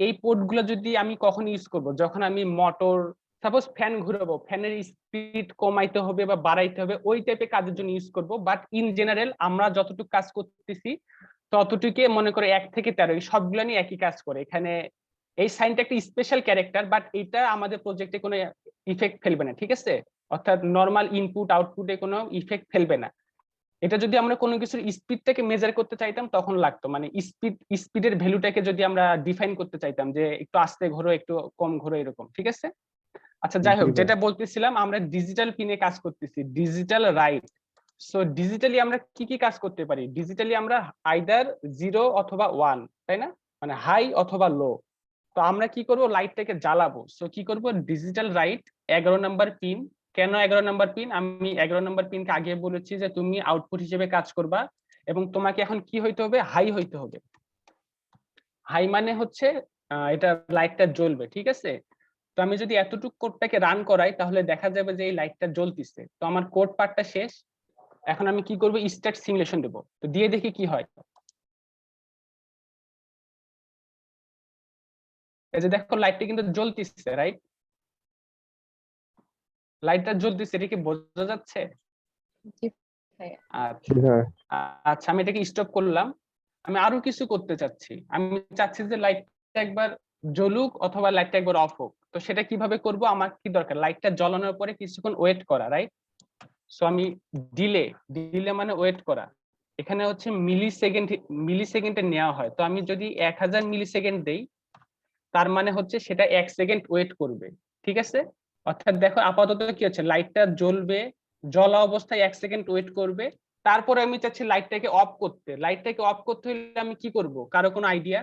এই পোর্ট গুলো যদি আমি কখন ইউজ করব, যখন আমি মোটর, সাপোজ ফ্যান ঘুরাবো, ফ্যানের স্পিড কমাইতে হবে বা বাড়াইতে হবে, ওই টাইপের কাজের জন্য ইউজ করব। বাট ইন জেনারেল আমরা যতটুকু কাজ করতেছি ততটুকু মনে করে 1 থেকে 13 এই সবগুলো নিয়ে একই কাজ করে। এখানে এই সাইনটা একটা স্পেশাল ক্যারেক্টার, বাট এটা আমাদের প্রজেক্টে কোনো ইফেক্ট ফেলবে না, ঠিক আছে? অর্থাৎ নরমাল ইনপুট আউটপুটে কোনো ইফেক্ট ফেলবে না। এটা যদি আমরা কোনো কিছুর স্পিডটাকে মেজার করতে চাইতাম তখন লাগতো, মানে স্পিডের ভ্যালুটাকে যদি আমরা ডিফাইন করতে চাইতাম যে একটু আস্তে ঘোরো একটু কম ঘোরো এরকম, ঠিক আছে? আচ্ছা, যাই হোক, যেটা বলতেছিলাম, আমরা ডিজিটাল পিনে কাজ করতেছি, ডিজিটাল রাইট। সো ডিজিটালি আমরা কি কি কাজ করতে পারি? ডিজিটালি আমরা আইদার 0 অথবা 1, তাই না? মানে হাই অথবা লো। তো আমরা কি করব, লাইটটাকে জ্বালাবো। সো কি করব, ডিজিটাল রাইট 11 নাম্বার পিন। কেন 11 নাম্বার পিন? আমি 11 নাম্বার পিনকে আগে বলেছি যে তুমি আউটপুট হিসেবে কাজ করবা, এবং তোমাকে এখন কি হইতে হবে, হাই হইতে হবে। হাই মানে হচ্ছে এটা লাইটটা জ্বলবে, ঠিক আছে? তো আমি যদি এতটুকু কোডটাকে রান করাই তাহলে দেখা যাবে যে এই লাইটটা জ্বলতিছে। তো আমার কোড পার্টটা শেষ। এখন আমি কি করব, স্টার্ট সিমুলেশন দেব। তো দিয়ে দেখি কি হয়। এই যে দেখো, লাইটটা কিন্তু জ্বলতিছে, রাইট? লাইটটা জ্বলতিছে, এটা কি বোঝা যাচ্ছে? আচ্ছা, আমি এটাকে স্টপ করলাম। আমি আরো কিছু করতে চাচ্ছি। আমি চাচ্ছি যে লাইটটা একবার জ্বলুক অথবা লাইটটা একবার অফ হোক। তো সেটা কিভাবে করব? আমার কি দরকার, লাইটটা জ্বলানোর পরে কিছুক্ষণ ওয়েট করা, রাইট? সো আমি ডিলে মানে ওয়েট করা। এখানে হচ্ছে মিলি সেকেন্ডে নেওয়া হয়। তো আমি যদি 1000 মিলি সেকেন্ড দেই, তার মানে হচ্ছে সেটা 1 সেকেন্ড ওয়েট করবে, ঠিক আছে? অর্থাৎ দেখো আপাতত কি হচ্ছে, লাইটটা জ্বলবে, জ্বলা অবস্থায় 1 সেকেন্ড ওয়েট করবে, তারপরে আমি চাচ্ছি লাইটটাকে অফ করতে। লাইটটাকে অফ করতে হলে আমি কি করব, কারো কোনো idea?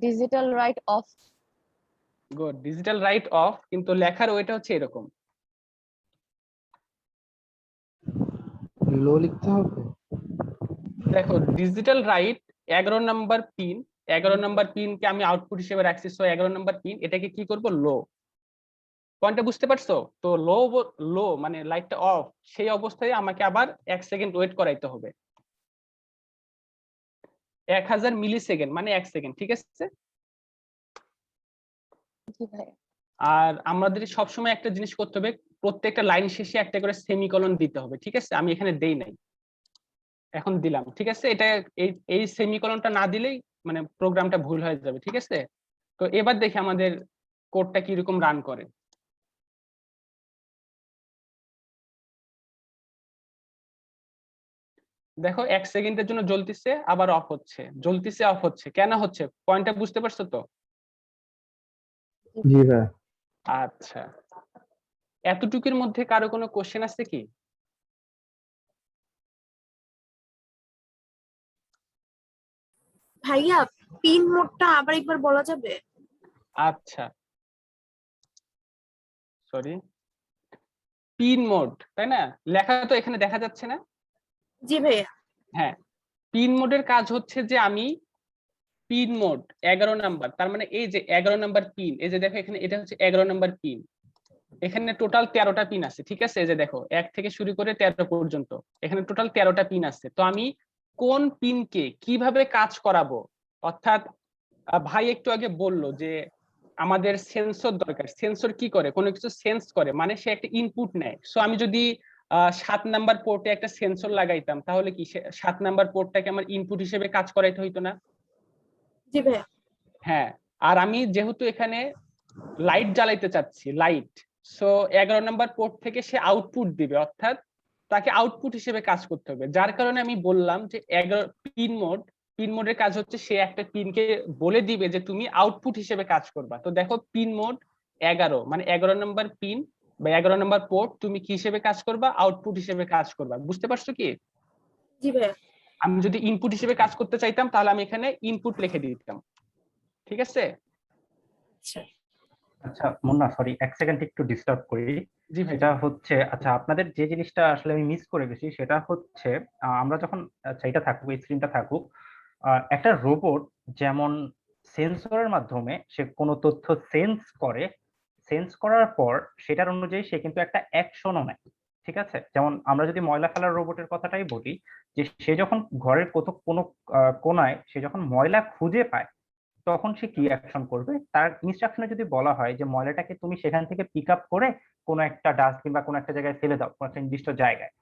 Digital write off. Good, digital write off, কিন্তু লেখার ওয়েটা হচ্ছে এরকম। লো লিখতে হবে। দেখো digital write 11 number pin, 11 number পিনকে আমি আউটপুট হিসেবে রাখছি, সো 11 নাম্বার পিন, এটাকে কি করব, লো। পয়েন্টটা বুঝতে পারছো তো? লো, লো মানে লাইটটা অফ, সেই অবস্থায় আমাকে আবার 1 সেকেন্ড ওয়েট করাইতে হবে। 1000 মিলি সেকেন্ড মানে 1 সেকেন্ড, ঠিক আছে? জি ভাই। আর আমাদের সবসময় একটা জিনিস করতে হবে, প্রত্যেকটা লাইন শেষে একটা করে সেমিকোলন দিতে হবে, ঠিক আছে? আমি এখানে দেই নাই, এখন দিলাম, ঠিক আছে? এটা এই সেমিকোলনটা না দিলেই মানে প্রোগ্রামটা ভুল হয়ে যাবে, ঠিক আছে? তো এবার দেখি আমাদের কোডটা কিরকম রান করে। দেখো 1 সেকেন্ডের জন্য জ্বলতিছে, আবার অফ হচ্ছে, জ্বলতিছে অফ হচ্ছে, কেন হচ্ছে পয়েন্টটা বুঝতে পারছো তো? জি ভাই। আচ্ছা, এতটুকুর মধ্যে কারো কোনো কোশ্চেন আছে কি? ভাইয়া পিন মোডটা আবার একবার বলা যাবে? আচ্ছা, সরি, পিন মোড, তাই না? লেখা তো এখানে দেখা যাচ্ছে না? জি ভাইয়া। হ্যাঁ, পিন মোডের কাজ হচ্ছে যে আমি পিন মোড 11 নাম্বার, তার মানে এই যে 11 নাম্বার পিন, এই যে দেখো এখানে এটা হচ্ছে 11 নাম্বার পিন, এখানে টোটাল 13টা পিন আছে, ঠিক আছে? এই যে দেখো 1 থেকে শুরু করে 13 পর্যন্ত, এখানে টোটাল 13টা পিন আছে। তো আমি কোন পিনকে কিভাবে কাজ করাবো, অর্থাৎ ভাই একটু আগে বললো যে আমাদের সেন্সর দরকার। সেন্সর কি করে, কোনো কিছু সেন্স করে, মানে সে একটা ইনপুট নেয়। সো আমি যদি 7 নাম্বার পোর্টে একটা সেন্সর লাগাইতাম, তাহলে কি 7 নাম্বার পোর্টটাকে আমার ইনপুট হিসেবে কাজ করাইতে হইতো না? জি ভাইয়া। হ্যাঁ, আর আমি যেহেতু এখানে লাইট জ্বালাইতে চাচ্ছি, লাইট, সো 11 নাম্বার পোর্ট থেকে সে আউটপুট দিবে, অর্থাৎ তাকে আউটপুট হিসেবে কাজ করতে হবে। যার কারণে আমি বললাম যে 11 পিন মোড, পিন মোডের কাজ হচ্ছে সে একটা পিনকে বলে দিবে যে তুমি আউটপুট হিসেবে কাজ করবা। তো দেখো পিন মোড 11 মানে 11 নাম্বার পিন বা 11 নাম্বার পোর্ট, তুমি কি হিসেবে কাজ করবা, আউটপুট হিসেবে কাজ করবা। বুঝতে পারছো কি? জি ভাইয়া। আমি যদি ইনপুট হিসেবে কাজ করতে চাইতাম, তাহলে আমি এখানে ইনপুট লিখে দিতাম, ঠিক আছে? আচ্ছা। আচ্ছা মুন্না, সরি 1 সেকেন্ড একটু ডিস্টার্ব করি। জি ভাই। সেটা হচ্ছে, আচ্ছা আপনাদের যে জিনিসটা আসলে আমি মিস করে গেছি সেটা হচ্ছে, আমরা যখন, আচ্ছা এটা থাকুক, এই স্ক্রিনটা থাকুক, একটা রোবট যেমন সেন্সরের মাধ্যমে সে কোনো তথ্য সেন্স করে, সেন্স করার পর সেটার অনুযায়ী সে কিন্তু একটা অ্যাকশনও নেয়, ঠিক আছে? যেমন আমরা যদি ময়লা ফেলার রোবটের কথাটাই বলি, যে সে যখন ঘরের কোনো কোনায় সে যখন ময়লা খুঁজে পায়, তখন সে কি অ্যাকশন করবে, তার ইনস্ট্রাকশনে যদি বলা হয় যে ময়লাটাকে তুমি সেখান থেকে পিক আপ করে কোনো একটা ডাস্টবিন বা কোনো একটা জায়গায় ফেলে দাও, কোনো একটা নির্দিষ্ট জায়গায়।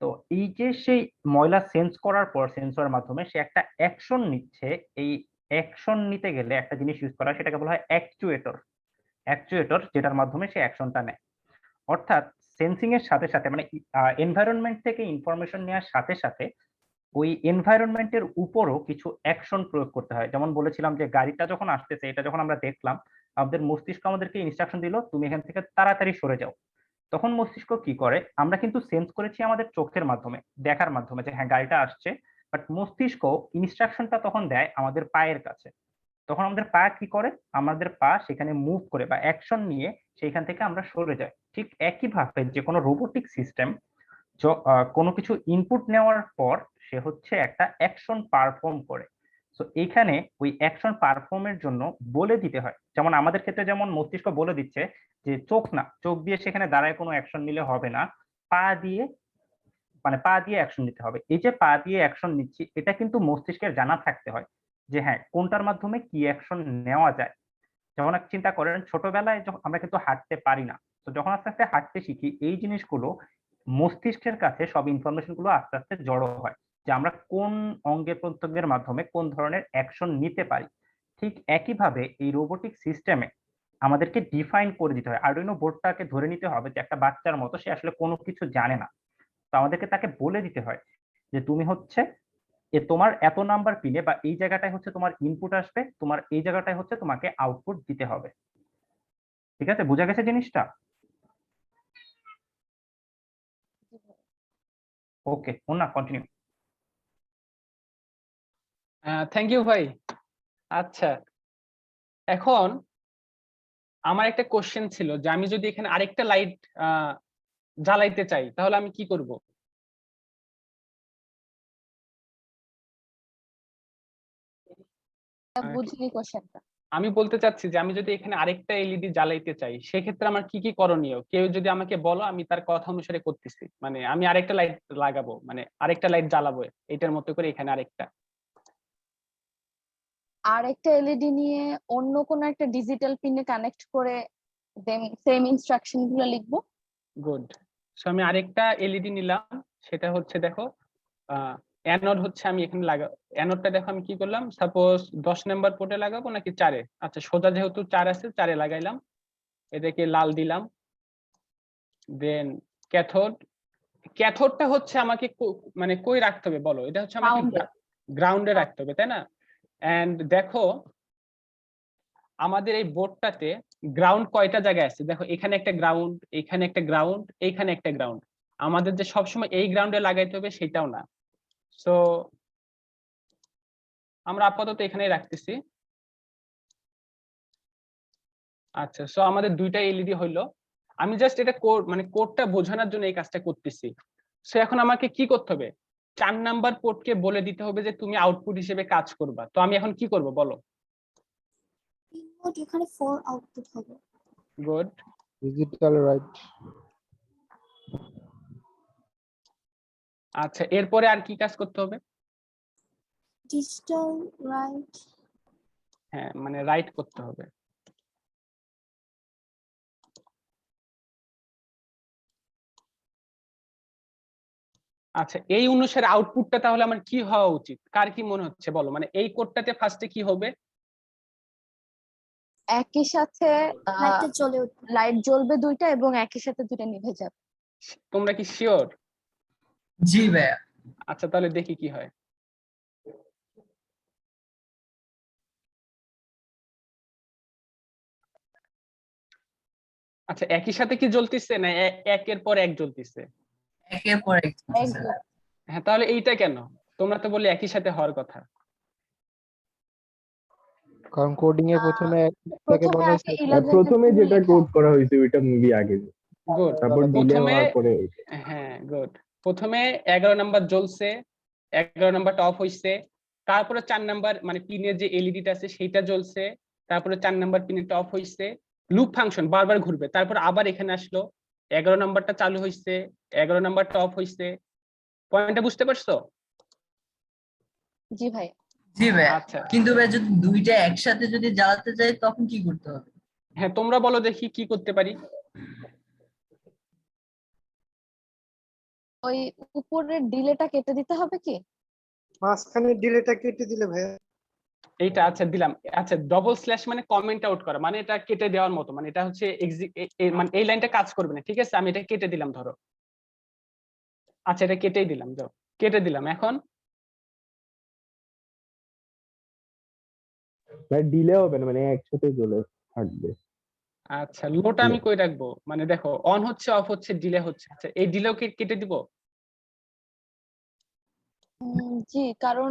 তো এই যে সেই ময়লা সেন্স করার পর সেন্সরের মাধ্যমে সে একটা অ্যাকশন নিচ্ছে, এই অ্যাকশন নিতে গেলে একটা জিনিস ইউজ করা হয়, সেটাকে বলা হয় অ্যাকচুয়েটর। অ্যাকচুয়েটর যেটার মাধ্যমে সে অ্যাকশনটা নেয়। অর্থাৎ সেন্সিং এর সাথে সাথে মানে এনভায়রনমেন্ট থেকে ইনফরমেশন নেওয়ার সাথে সাথে ওই এনভায়রনমেন্টের উপরও কিছু অ্যাকশন প্রয়োগ করতে হয়। যেমন বলেছিলাম যে গাড়িটা যখন আসতেছে, এটা যখন আমরা দেখলাম, আমাদের মস্তিষ্ক আমাদেরকে ইনস্ট্রাকশন দিল তুমি এখান থেকে তাড়াতাড়ি সরে যাও। তখন মস্তিষ্ক কি করে, আমরা কিন্তু সেন্স করেছি আমাদের চোখের মাধ্যমে, দেখার মাধ্যমে যে হ্যাঁ গাড়িটা আসছে, বাট মস্তিষ্ক ইনস্ট্রাকশনটা তখন দেয় আমাদের পায়ের কাছে। তখন আমাদের পা কি করে, আমাদের পা সেখানে মুভ করে বা অ্যাকশন নিয়ে সেইখান থেকে আমরা সরে যাই। ঠিক একইভাবে যে কোনো রোবোটিক সিস্টেম কোনো কিছু ইনপুট নেওয়ার পর সে হচ্ছে একটা অ্যাকশন পারফর্ম করে। তো এইখানে ওই অ্যাকশন পারফর্মের জন্য বলে দিতে হয়, যেমন আমাদের ক্ষেত্রে যেমন মস্তিষ্ক বলে দিচ্ছে যে চোখ না, চোখ দিয়ে সেখানে দাঁড়ায় কোনো অ্যাকশন নিলে হবে না, পা দিয়ে, মানে পা দিয়ে অ্যাকশন নিতে হবে। এই যে পা দিয়ে অ্যাকশন নিচ্ছি, এটা কিন্তু মস্তিষ্কের জানা থাকতে হয় যে হ্যাঁ কোনটার মাধ্যমে কি অ্যাকশন নেওয়া যায়। যেমন এক চিন্তা করেন, ছোটবেলায় যখন আমরা কিন্তু হাঁটতে পারি না, তো যখন আস্তে আস্তে হাঁটতে শিখি, এই জিনিসগুলো মস্তিষ্কের কাছে সব ইনফরমেশন গুলো আস্তে আস্তে জড়ো হয় যে আমরা কোন অঙ্গে প্রত্যঙ্গের মাধ্যমে কোন ধরনের অ্যাকশন নিতে পারি। ঠিক একইভাবে এই রোবোটিক সিস্টেমে আমাদেরকে ডিফাইন করে দিতে হয়। আরডুইনো বোর্ডটাকে ধরে নিতে হবে যে একটা বাচ্চার মতো, সে আসলে কোনো কিছু জানে না, তো আমাদেরকে তাকে বলে দিতে হয় যে তুমি হচ্ছে তোমার এত নাম্বার পিনে বা এই জায়গাটায় হচ্ছে তোমার ইনপুট আসবে, তোমার এই জায়গাটায় হচ্ছে তোমাকে আউটপুট দিতে হবে। ঠিক আছে, বোঝা গেছে জিনিসটা? ওকে, না কন্টিনিউ। থ্যাংক ইউ ভাই। আচ্ছা, এখন আমার একটা কোশ্চেন ছিল যে আমি যদি এখানে আরেকটা লাইট জ্বালাইতে চাই তাহলে আমি কি করব? বুঝলি কোশ্চেনটা? আমি বলতে চাচ্ছি যে আমি যদি এখানে আরেকটা এলইডি জ্বালাইতে চাই সেক্ষেত্রে আমার কি কি করণীয়, কেউ যদি আমাকে বলো আমি তার কথা অনুসারে করতেছি। মানে আমি আরেকটা লাইট লাগাবো, মানে আরেকটা লাইট জ্বালাবো এটার মতো করে এখানে আরেকটা। আর একটা এলইডি নিয়ে অন্য কোনো একটা ডিজিটাল পিনে কানেক্ট করে দেন সেম ইনস্ট্রাকশন গুলো লিখবো। গুড। সো আমি আরেকটা এলইডি নিলাম, সেটা হচ্ছে দেখো অ্যানোড হচ্ছে আমি এখানে লাগাবো। অ্যানোডটা দেখো আমি কি করলাম, সাপোজ 10 নাম্বার পোর্টে লাগাবো নাকি 4-এ? আচ্ছা, সোজা যেহেতু 4 আছে 4-এ লাগাইলাম, এটাকে লাল দিলাম। দেন ক্যাথোড, ক্যাথোডটা হচ্ছে আমাকে মানে কই রাখতে হবে বলো? এটা হচ্ছে আমাকে গ্রাউন্ডে রাখতে হবে, তাই না? এন্ড দেখো আমাদের এই বোর্ডটাতে গ্রাউন্ড কয়টা জায়গায় আছে, দেখো এখানে একটা গ্রাউন্ড, এখানে একটা গ্রাউন্ড, এইখানে একটা গ্রাউন্ড। আমাদের যে সবসময় এই গ্রাউন্ডে লাগাইতে হবে সেটাও না। সো আমরা আপাতত এখানেই রাখতেছি। আচ্ছা, সো আমাদের দুইটা এলইডি হইলো। আমি জাস্ট এটা মানে কোডটা বোঝানোর জন্য এই কাজটা করতেছি। সো এখন আমাকে কি করতে হবে? 4 নাম্বার পোর্টকে বলে দিতে হবে যে তুমি আউটপুট হিসেবে কাজ করবা। তো আমি এখন কি করব বলো? ইনপুট এখানে 4 আউটপুট হবে। গুড। Digital right. আচ্ছা, এরপরে আর কি কাজ করতে হবে? Digital right. হ্যাঁ, মানে রাইট করতে হবে। আচ্ছা, এই অনুসারে আউটপুটটা তাহলে আমার কি হওয়া উচিত? কার কি মনে হচ্ছে বলো? মানে এই কোডটাতে ফার্স্টে কি হবে? একই সাথে লাইটটা জ্বলে উঠবে। লাইট জ্বলবে দুইটা এবং একই সাথে দুইটা নিভে যাবে। তোমরা কি শিওর? জি ভাইয়া। আচ্ছা, তাহলে দেখি কি হয়। আচ্ছা, একই সাথে কি জ্বলতিছে না একের পর এক জ্বলতিছে? একের পর এক জ্বলতেছে। হ্যাঁ, তাহলে এইটা কেন? তোমরা তো বললে একই সাথে হওয়ার কথা। কারণ কোডিং এর প্রথমে থেকে প্রথমে বানাইছে, আগে 11 প্রথমে যেটা কোড করা হয়েছে ওইটা মুভি আগে, গুড। তারপর ডিলে প্রথমে হওয়ার পরে। হ্যাঁ, গুড। প্রথমে 11 নাম্বার জ্বলছে, 11 নাম্বারটা অফ হইছে, তারপরে 4 নাম্বার মানে পিনের যে এলইডিটা আছে সেটা জ্বলছে, তারপরে 4 নাম্বার পিনটা অফ হইছে। লুপ ফাংশন বারবার ঘুরবে, তারপর আবার এখানে আসলো, 11 নাম্বারটা চালু হইছে, 11 নাম্বারটা অফ হইছে। পয়েন্টটা বুঝতে পারছো? জি ভাই। জি ভাইয়া। আচ্ছা, কিন্তু ভাই যদি দুইটা একসাথে যদি জ্বালাতে চাই তখন কি করতে হবে? হ্যাঁ তোমরা বলো দেখি কি করতে পারি। ওই উপরের ডিলেটা কেটে দিতে হবে কি? মাঝখানে ডিলেটা কেটে দিলে ভাইয়া। এইটা আচ্ছা দিলাম। আচ্ছা, ডবল স্ল্যাশ মানে কমেন্ট আউট করা, মানে এটা কেটে দেওয়ার মতো, মানে এটা হচ্ছে মানে এই লাইনটা কাজ করবে না। ঠিক আছে, আমি এটা কেটে দিলাম ধরো। আচ্ছা, এটা কেটেই দিলাম, যাও কেটে দিলাম। এখন ভাই ডিলে হবে না, মানে একসাথে জ্বলে থাকবে। আচ্ছা, লোটা আমি কই রাখবো? মানে দেখো অন হচ্ছে, অফ হচ্ছে, ডিলে হচ্ছে। আচ্ছা, এই ডিলেও কেটে দিব? জি, কারণ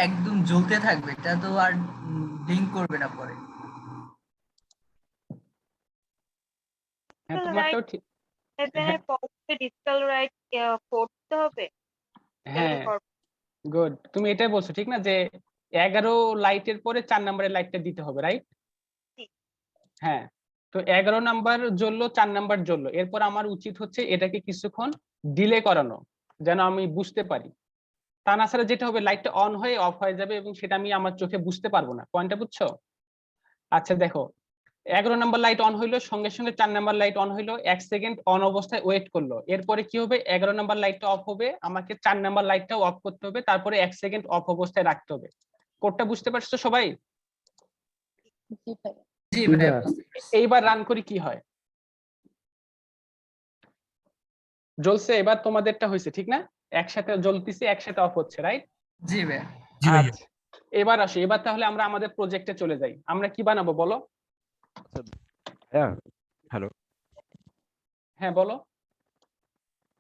একদম জ্বলতে থাকবে, এটা তো আর ব্লিঙ্ক করবে না পরে। হ্যাঁ, তোমারটাও ঠিক। ডিজিটাল রাইট করতে হবে। হ্যাঁ, গুড। তুমি এটাই বলছো ঠিক না, যে 11 লাইটের পরে 4 নাম্বারের লাইটটা দিতে হবে, রাইট? হ্যাঁ, তো 11 নাম্বার জ্বললো, 4 নাম্বার জ্বললো, এরপর আমার উচিত হচ্ছে এটাকে কিছুক্ষণ ডিলে করানো, যেন আমি বুঝতে পারি। তা না ছাড়া যেটা হবে, লাইটটা অন হয়ে অফ হয়ে যাবে এবং সেটা আমি আমার চোখে বুঝতে পারবো না। পয়েন্টটা বুঝছো? আচ্ছা দেখো, 11 নাম্বার লাইট অন হইলো, সঙ্গে সঙ্গে 4 নাম্বার লাইট অন হইলো, 1 সেকেন্ড অন অবস্থায় ওয়েট করলো। এরপরে কি হবে, 11 নাম্বার লাইটটা অফ হবে, আমাকে 4 নাম্বার লাইটটাও অফ করতে হবে, তারপরে 1 সেকেন্ড অফ অবস্থায় রাখতে হবে। কোডটা বুঝতে পারছো সবাই? জি ভাইয়া। এইবার রান করি কি হয়। জ্বলছে, এবার তোমাদেরটা হয়েছে ঠিক না? একসাথে জ্বলতেছে, একসাথে অফ হচ্ছে, রাইট? জি ভাইয়া। আচ্ছা এবার আসো, এবার তাহলে আমরা আমাদের প্রজেক্টে চলে যাই। আমরা কি বানাবো বলো? হ্যালো, হ্যাঁ বলো।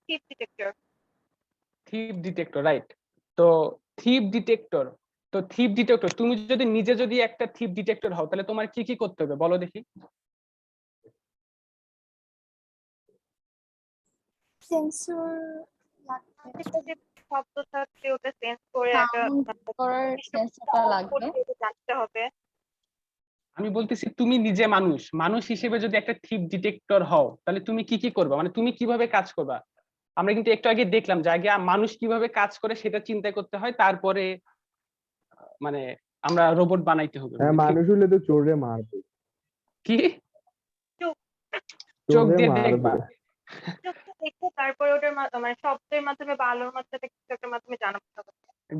থিপ ডিটেক্টর। থিপ detector, right. তো থিপ ডিটেক্টর, তো থিপ ডিটেক্টর তুমি যদি নিজে যদি একটা থিপ ডিটেক্টর হও তাহলে তোমার কি কি করতে হবে বলো দেখি। সেন্সর লাগবে, শব্দ থাকলে ওটা সেন্স করে একটা সাউন্ড করার সেন্সরটা লাগবে। জানতে হবে। আমি বলতেছি তুমি নিজে মানুষ, মানুষ হিসেবে যদি একটা থিপ ডিটেক্টর হও তাহলে তুমি কি কি করবা, মানে তুমি কিভাবে কাজ করবা? আমরা কিন্তু একটু আগে দেখলাম যে আগে মানুষ কিভাবে কাজ করে সেটা চিন্তা করতে হয়, তারপরে মানে আমরা রোবট বানাইতে হবে। হ্যাঁ, মানুষ হলে তো চোরে মারবে। কি চোখ চোরে দিয়ে মারবে। দেখবা? দেখে তারপরে ওটার মানে শব্দের মাধ্যমে বা আলোর মাধ্যমে কিছু একটা মাধ্যমে জানাতে হবে।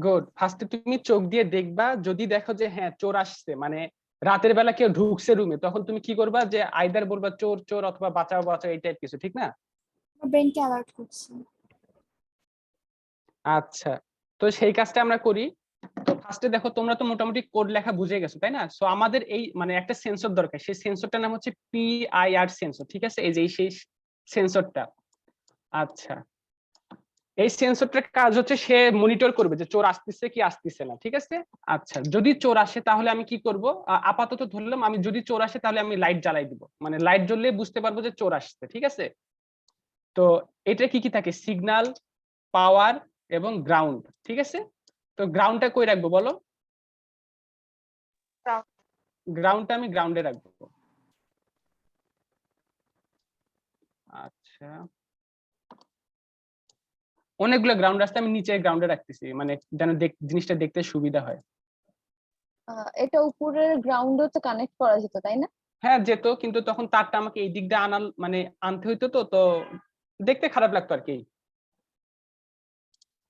গুড। ফার্স্টে তুমি চোখ দিয়ে দেখবা, যদি দেখো যে হ্যাঁ চোর আসছে, মানে রাতের বেলা কেউ ঢুকছে রুমে, তখন তুমি কি করবা, যে আইদার বলবা চোর চোর অথবা বাঁচাও বাঁচাও, এই টাইপ কিছু, ঠিক না? ব্রেনকে অ্যালার্ট করছে। আচ্ছা, তো সেই কাজটা আমরা করি। তো ফার্স্টে দেখো তোমরা তো মোটামুটি কোড লেখা বুঝে গেছো তাই না? সো আমাদের এই মানে একটা সেন্সর দরকার, সেই সেন্সরটার নাম হচ্ছে PIR সেন্সর, ঠিক আছে? এই যে সেই সেন্সরটা। আচ্ছা, এই সেন্সরটার কাজ হচ্ছে সে মনিটর করবে যে চোর আসতেছে কি আসতেছে না, ঠিক আছে? আচ্ছা, যদি চোর আসে তাহলে আমি কি করব, আপাতত ধরলাম আমি যদি চোর আসে তাহলে আমি লাইট জ্বালাই দিব, মানে লাইট জ্বললে বুঝতে পারবো যে চোর আসছে, ঠিক আছে? তো এটা কি কি থাকে, সিগন্যাল, পাওয়ার এবং গ্রাউন্ড, ঠিক আছে? তো গ্রাউন্ডটা কই রাখবো বলো? গ্রাউন্ডটা আমি গ্রাউন্ডে রাখবো। আচ্ছা, অনেকগুলো গ্রাউন্ড আছে, আমি নিচে গ্রাউন্ডে রাখতেছি, মানে যেন জিনিসটা দেখতে সুবিধা হয়। এটা উপরের গ্রাউন্ডও তো কানেক্ট করা যেত তাই না? হ্যাঁ যেত, কিন্তু তখন তারটা আমাকে এই দিক দিয়ে মানে আনতে হইতো, তো দেখতে খারাপ লাগতো আর কি।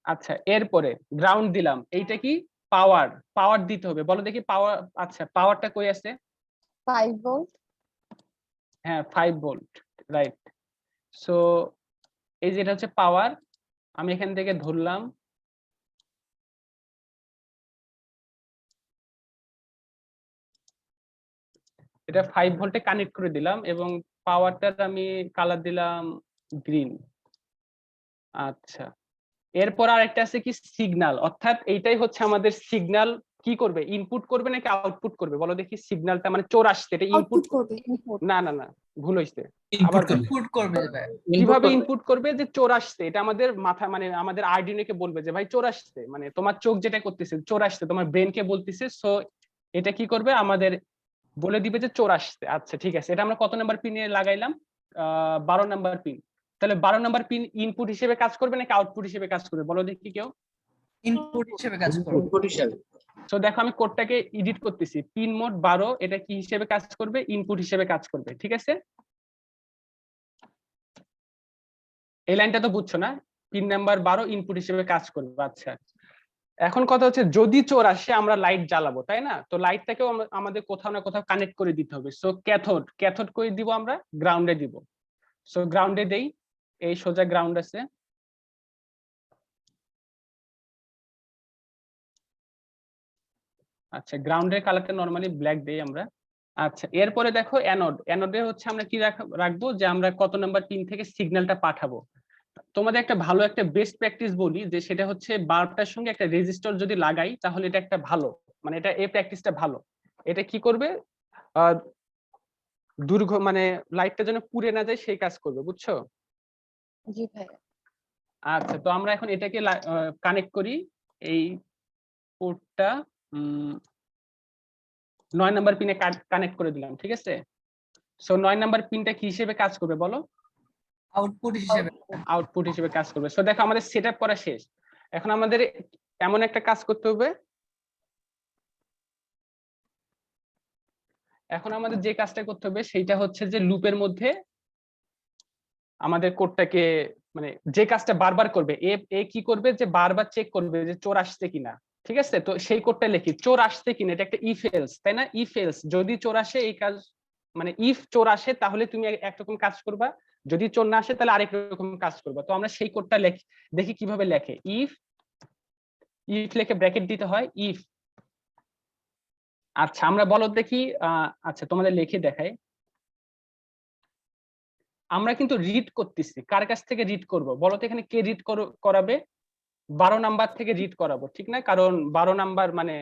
আচ্ছা, এরপরে গ্রাউন্ড দিলাম, এইটা কি পাওয়ার, পাওয়ার দিতে হবে, বলো দেখি পাওয়ার। আচ্ছা, পাওয়ারটা কই আছে? 5 ভোল্ট। হ্যাঁ 5 ভোল্ট, রাইট। সো এই যেটা হচ্ছে পাওয়ার, আমি এখান থেকে ধরলাম, এটা 5 ভোল্টে কানেক্ট করে দিলাম এবং পাওয়ারটার আমি কালার দিলাম গ্রিন। আচ্ছা, এরপর আরেকটা আছে কি সিগন্যাল, অর্থাৎ এইটাই হচ্ছে আমাদের সিগন্যাল। কি করবে, ইনপুট করবে নাকি আউটপুট করবে বলো দেখি? সিগন্যালটা মানে চোর আসছে, এটা ইনপুট করবে। না না না, ভুল হইছে, আবার ইনপুট করবে। কিভাবে ইনপুট করবে, যে চোর আসছে, এটা আমাদের মাথা মানে আমাদের আরডিএনএ বলবে যে ভাই চোর আসছে, মানে তোমার চোখ যেটা করতেছে চোর আসছে, তোমার ব্রেনকে বলতেছে। সো এটা কি করবে, আমাদের বলে দিবে যে চোর আসছে। আচ্ছা ঠিক আছে, এটা আমরা কত নাম্বার পিনে লাগাইলাম? 12 নাম্বার পিন। তাহলে 12 নাম্বার পিন ইনপুট হিসেবে কাজ করবে নাকি আউটপুট হিসেবে কাজ করবে বলো দেখি কেউ? ইনপুট হিসেবে কাজ করবে। ইনপুট হিসাবে। সো দেখো আমি কোডটাকে এডিট করতেছি, পিন মোড 12, এটা কি হিসেবে কাজ করবে? ইনপুট হিসেবে কাজ করবে, ঠিক আছে? এই লাইনটা তো বুঝছো না? পিন নাম্বার 12 ইনপুট হিসেবে কাজ করবে। আচ্ছা, এখন কথা হচ্ছে যদি চোর আসে আমরা লাইট জ্বালাবো তাই না? তো লাইটটাকেও আমাদের কোথাও না কোথাও কানেক্ট করে দিতে হবে। সো ক্যাথোড, ক্যাথোড করে দিব আমরা গ্রাউন্ডে দিব। সো গ্রাউন্ডে দেই, এই সোজা গ্রাউন্ড আছে। আচ্ছা, গ্রাউন্ডের কালারটা নরমালি ব্ল্যাক দেই আমরা। আচ্ছা, এরপরে দেখো অ্যানোড, অ্যানোডে হচ্ছে আমরা কি রাখবো, যে আমরা কত নাম্বার পিন থেকে সিগন্যালটা পাঠাবো। তোমাদের একটা ভালো একটা বেস্ট প্র্যাকটিস বলি, যে সেটা হচ্ছে বাল্বটার সঙ্গে একটা রেজিস্টর যদি লাগাই তাহলে এটা একটা ভালো, মানে এটা এই প্র্যাকটিসটা ভালো। এটা কি করবে, মানে লাইটটা যেন পুড়ে না যায় সেই কাজ করবে, বুঝছো? জি ভাই। আচ্ছা, তো আমরা এখন এটাকে কানেক্ট করি, এই পোর্টটা 9 নাম্বার পিনে কানেক্ট করে দিলাম, ঠিক আছে? সো 9 নাম্বার পিনটা কি হিসেবে কাজ করবে বলো? আউটপুট হিসেবে। আউটপুট হিসেবে কাজ করবে। সো দেখো আমাদের সেটআপ করা শেষ। এখন আমাদের এমন একটা কাজ করতে হবে, এখন আমাদের যে কাজটা করতে হবে সেইটা হচ্ছে যে লুপের মধ্যে আমাদের কোডটাকে, মানে যে কাজটা বারবার করবে, এ কি করবে, যে বারবার চেক করবে যে চোর আসছে কিনা, ঠিক আছে? তো সেই কোডটা লিখি, চোর আসছে কিনা, এটা একটা ইফ এলস তাই না? ইফ এলস, যদি চোর আসে এই কাজ, মানে ইফ চোর আসে তাহলে তুমি একরকম কাজ করবা, যদি চোর না আসে তাহলে আরেক রকম কাজ করবা। তো আমরা সেই কোডটা দেখি কিভাবে লেখে, ইফ ইফ লিখে ব্র্যাকেট দিতে হয় ইফ। আচ্ছা আমরা বলো দেখি, আচ্ছা তোমাদের লিখে দেখাই। আমরা কিন্তু রিড করতেছি, কার কাছ থেকে রিড করব বলো তো, এখানে কে রিড করাবে? 12 নাম্বার থেকে রিড করাবো, ঠিক না? কারণ 12 নাম্বার মানে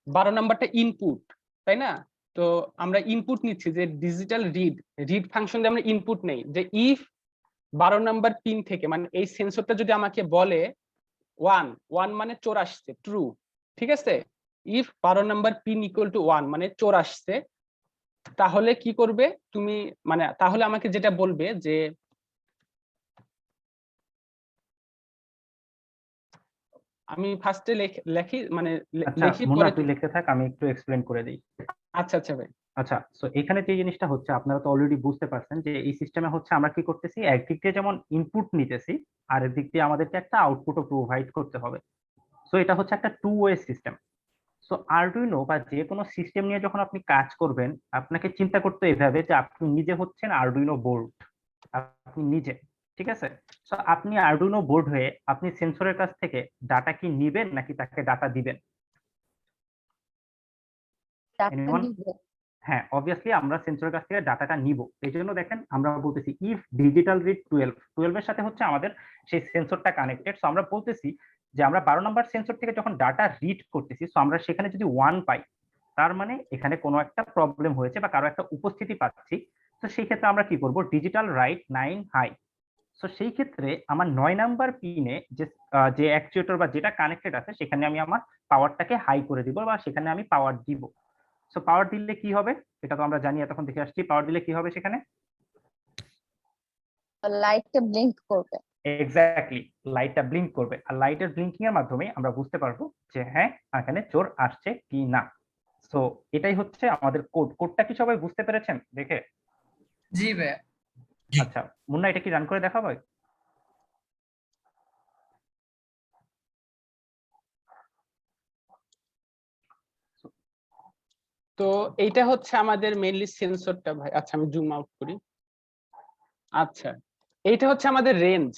12 নাম্বারটা ইনপুট, তাই না? তো আমরা ইনপুট নিচ্ছি যে ডিজিটাল রিড ফাংশন দিয়ে আমরা ইনপুট নেই, যে ইফ 12 নাম্বার পিন থেকে, মানে এই সেন্সরটা যদি আমাকে বলে 1 মানে চোর আসছে, ট্রু, ঠিক আছে? If 12 number pin equal to 1 মানে চোর আসছে, তাহলে কি করবে তুমি, মানে তাহলে আমাকে যেটা বলবে যে আমি ফার্স্টে লেখি, মানে আচ্ছা লেখি মুন্না, পরে তুই লিখতে থাক, আমি একটু এক্সপ্লেন করে দিই। আচ্ছা আচ্ছা ভাই। আচ্ছা, সো এখানে যে জিনিসটা হচ্ছে, আপনারা তো অলরেডি বুঝতে পারছেন যে এই সিস্টেমে হচ্ছে আমরা কি করতেছি, একদিক দিয়ে যেমন ইনপুট নিতেছি, আর একদিক দিয়ে আমাদেরকে একটা আউটপুটও প্রোভাইড করতে হবে। সো এটা হচ্ছে একটা two way system. So Arduino বা যে কোনো সিস্টেম নিয়ে যখন আপনি কাজ করবেন, আপনাকে চিন্তা করতে এভাবে যে আপনি নিজে হচ্ছেন আরডুইনো বোর্ড, আপনি নিজে, ঠিক আছে? সো আপনি আরডুইনো বোর্ড হয়ে আপনি সেন্সরের কাছ থেকে ডাটা কি নিবেন নাকি তাকে ডাটা দিবেন? Anyone? হ্যাঁ, অবভিয়াসলি আমরা সেন্সরের কাছ থেকে ডাটাটা নিব। এই জন্য দেখেন আমরা বলতেছি ইফ ডিজিটাল রিড 12 এর সাথে হচ্ছে আমাদের সেই সেন্সরটা কানেক্টেড। সো আমরা বলতেছি যে আমরা 12 নাম্বার সেন্সর থেকে যখন ডাটা রিড করতেছি, সো আমরা সেখানে যদি 1 পাই, তার মানে এখানে কোনো একটা প্রবলেম হয়েছে বা কারো একটা উপস্থিতি পাচ্ছি। তো সেই ক্ষেত্রে আমরা কি করব, ডিজিটাল রাইট 9 হাই। সো সেই ক্ষেত্রে আমার 9 নাম্বার পিনে যে অ্যাকচুয়েটর বা যেটা কানেক্টেড আছে, সেখানে আমি আমার পাওয়ারটাকে হাই করে দিব বা সেখানে আমি পাওয়ার দিব। সো পাওয়ার দিলে কি হবে, এটা তো আমরা জানি, এতক্ষণ দেখে আসছি। পাওয়ার দিলে কি হবে সেখানে? লাইটটা ব্লিঙ্ক করবে। এক্স্যাক্টলি, লাইটটা ব্লিঙ্ক করবে। আর লাইটের ব্লিঙ্কিং এর মাধ্যমে আমরা বুঝতে পারবো যে হ্যাঁ এখানে চোর আসছে কি না। সো এটাই হচ্ছে আমাদের কোডটা কি সবাই বুঝতে পেরেছেন দেখে? জি ভাই। আচ্ছা মুন্না, এটা কি রান করে দেখাবো? তো এইটা হচ্ছে আমাদের মেইনলি সেন্সরটা ভাই। আচ্ছা আমি জুম আউট করি। আচ্ছা এইটা হচ্ছে আমাদের রেঞ্জ।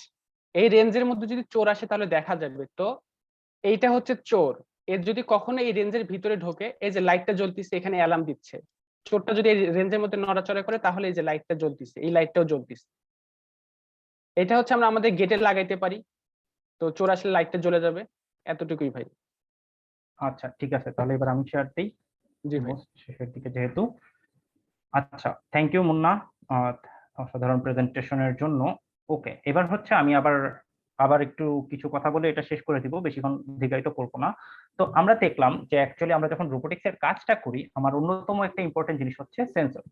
এই রেঞ্জের মধ্যে যদি চোর আসে তাহলে দেখা যাবে। তো এইটা হচ্ছে চোর। এর যদি কখনো এই রেঞ্জের ভিতরে ঢোকে, এই যে লাইটটা জ্বলতিছে এখানে অ্যালার্ম দিচ্ছে। চোরটা যদি এই রেঞ্জের মধ্যে নড়াচড়া করে, তাহলে এই যে লাইটটা জ্বলতিছে, এই লাইটটাও জ্বলতিছে। এটা হচ্ছে আমরা আমাদের গেটে লাগাইতে পারি, তো চোর আসলে লাইটটা জ্বলে যাবে। এতটুকুই ভাই। আচ্ছা ঠিক আছে, তাহলে এবার আমি শেয়ার দিই। জি ভাই। শেষের দিকে যেহেতু। আচ্ছা, থ্যাংক ইউ মুন্না অসাধারণ প্রেজেন্টেশনের জন্য। ওকে, এবার হচ্ছে আমি আবার একটু কিছু কথা বলে এটা শেষ করে দিব, বেশিক্ষণ দীর্ঘায়িত করবো না। তো আমরা দেখলাম যে অ্যাকচুয়ালি আমরা যখন রোবোটিক্স এর কাজটা করি, আমার অন্যতম একটা ইম্পর্টেন্ট জিনিস হচ্ছে সেন্সর।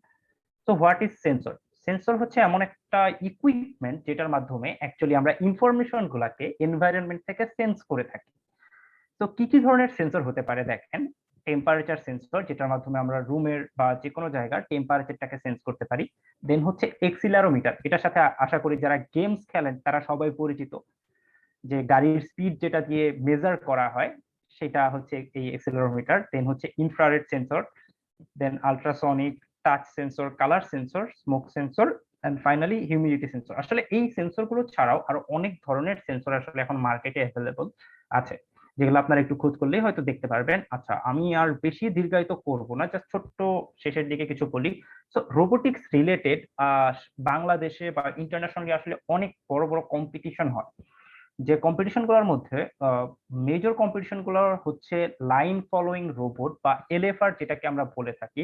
তো হোয়াট ইজ সেন্সর? সেন্সর হচ্ছে এমন একটা ইকুইপমেন্ট যেটার মাধ্যমে অ্যাকচুয়ালি আমরা ইনফরমেশন গুলাকে এনভায়রনমেন্ট থেকে সেন্স করে থাকি। তো কি কি ধরনের সেন্সর হতে পারে দেখেন। টেম্পারেচার সেন্সর, যেটার মাধ্যমে আমরা রুমের বা যে কোনো জায়গার টেম্পারেচারটাকে সেন্স করতে পারি। দেন হচ্ছে এক্সিলারোমিটার, এটার সাথে আশা করি যারা গেমস খেলেন তারা সবাই পরিচিত, যে গাড়ির স্পিড যেটা দিয়ে মেজার করা হয় সেটা হচ্ছে এই এক্সিলারোমিটার। দেন হচ্ছে infrared sensor, then ultrasonic, touch sensor, colour sensor, smoke sensor, and finally humidity sensor. আসলে এই সেন্সর গুলো ছাড়াও আরো অনেক ধরনের সেন্সর আসলে এখন মার্কেটে অ্যাভেলেবল আছে, যেগুলো আপনারা একটু খোঁজ করলেই হয়তো দেখতে পারবেন। আচ্ছা আমি আর বেশি দীর্ঘায়িত করব না, জাস্ট ছোট্ট শেষের দিকে কিছু বলি। সো রোবোটিক্স রিলেটেড বাংলাদেশে বা ইন্টারন্যাশনালি আসলে অনেক বড় বড় কম্পিটিশন হয়। যে কম্পিটিশন গুলোর মধ্যে মেজর কম্পিটিশন গুলো হচ্ছে লাইন ফলোইং রোবট বা এলএফআর যেটাকে আমরা বলে থাকি,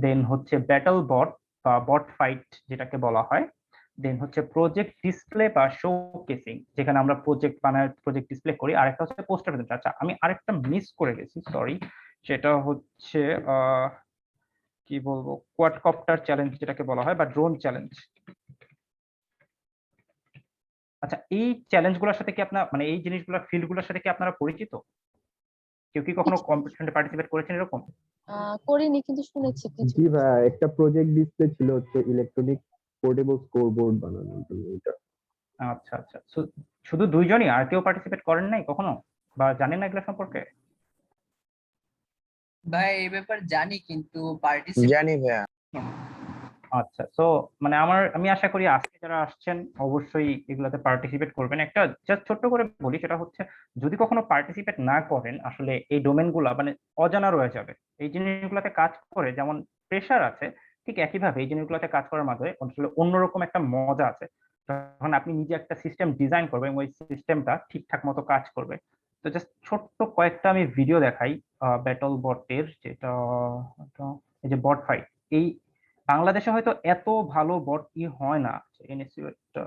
দেন হচ্ছে ব্যাটল বট বা বট ফাইট যেটাকে বলা হয়, দেন হচ্ছে প্রজেক্ট ডিসপ্লে বা শো কেসিং, যেখানে আমরা প্রজেক্ট বানায় প্রজেক্ট ডিসপ্লে করি। আরেকটা হচ্ছে পোস্টার প্রেজেন্ট। আচ্ছা আমি আরেকটা মিস করে গেছি, সরি, সেটা হচ্ছে কি বলবো, কোয়াডকপ্টার চ্যালেঞ্জ যেটাকে বলা হয় বা ড্রোন চ্যালেঞ্জ। আচ্ছা এই চ্যালেঞ্জগুলোর সাথে কি আপনার, মানে এই জিনিসগুলোর ফিল্ডগুলোর সাথে কি আপনারা পরিচিত? কেউ কি কখনো কম্পিটিশনে পার্টিসিপেট করেছেন এরকম? করিনি কিন্তু শুনেছি কিছু। জি ভাই, একটা প্রজেক্ট ডিসপ্লে ছিল হচ্ছে ইলেকট্রনিক পোর্টেবল স্কোরবোর্ড বানানোর জন্য। এটা আচ্ছা আচ্ছা, শুধু দুইজনই, আর কেউ পার্টিসিপেট করেন নাই কখনো বা জানেন না এগুলো সম্পর্কে? ভাই এই ব্যাপার জানি কিন্তু পার্টিসিপেট জানি ভাইয়া। আচ্ছা, সো মানে আমি আশা করি আজকে যারা আসছেন অবশ্যই এগুলাতে পার্টিসিপেট করবেন। একটা জাস্ট ছোট্ট করে বলি, সেটা হচ্ছে যদি কখনো পার্টিসিপেট না করেন আসলে এই ডোমেনগুলা মানে অজানা রয়ে যাবে। এই জিনিসগুলোতে কাজ করে যেমন প্রেশার আছে, ঠিক একইভাবে এই জিনিসগুলোতে কাজ করার মাধ্যমে আসলে অন্যরকম একটা মজা আছে। যখন আপনি নিজে একটা সিস্টেম ডিজাইন করবেন এবং ওই সিস্টেমটা ঠিকঠাক মতো কাজ করবে। তো জাস্ট ছোট্ট কয়েকটা আমি ভিডিও দেখাই ব্যাটল বটের, যেটা এই যে বট ফাইট। এই বাংলাদেশে হয়তো এত ভালো বট হয় না। এনএসইউ একটা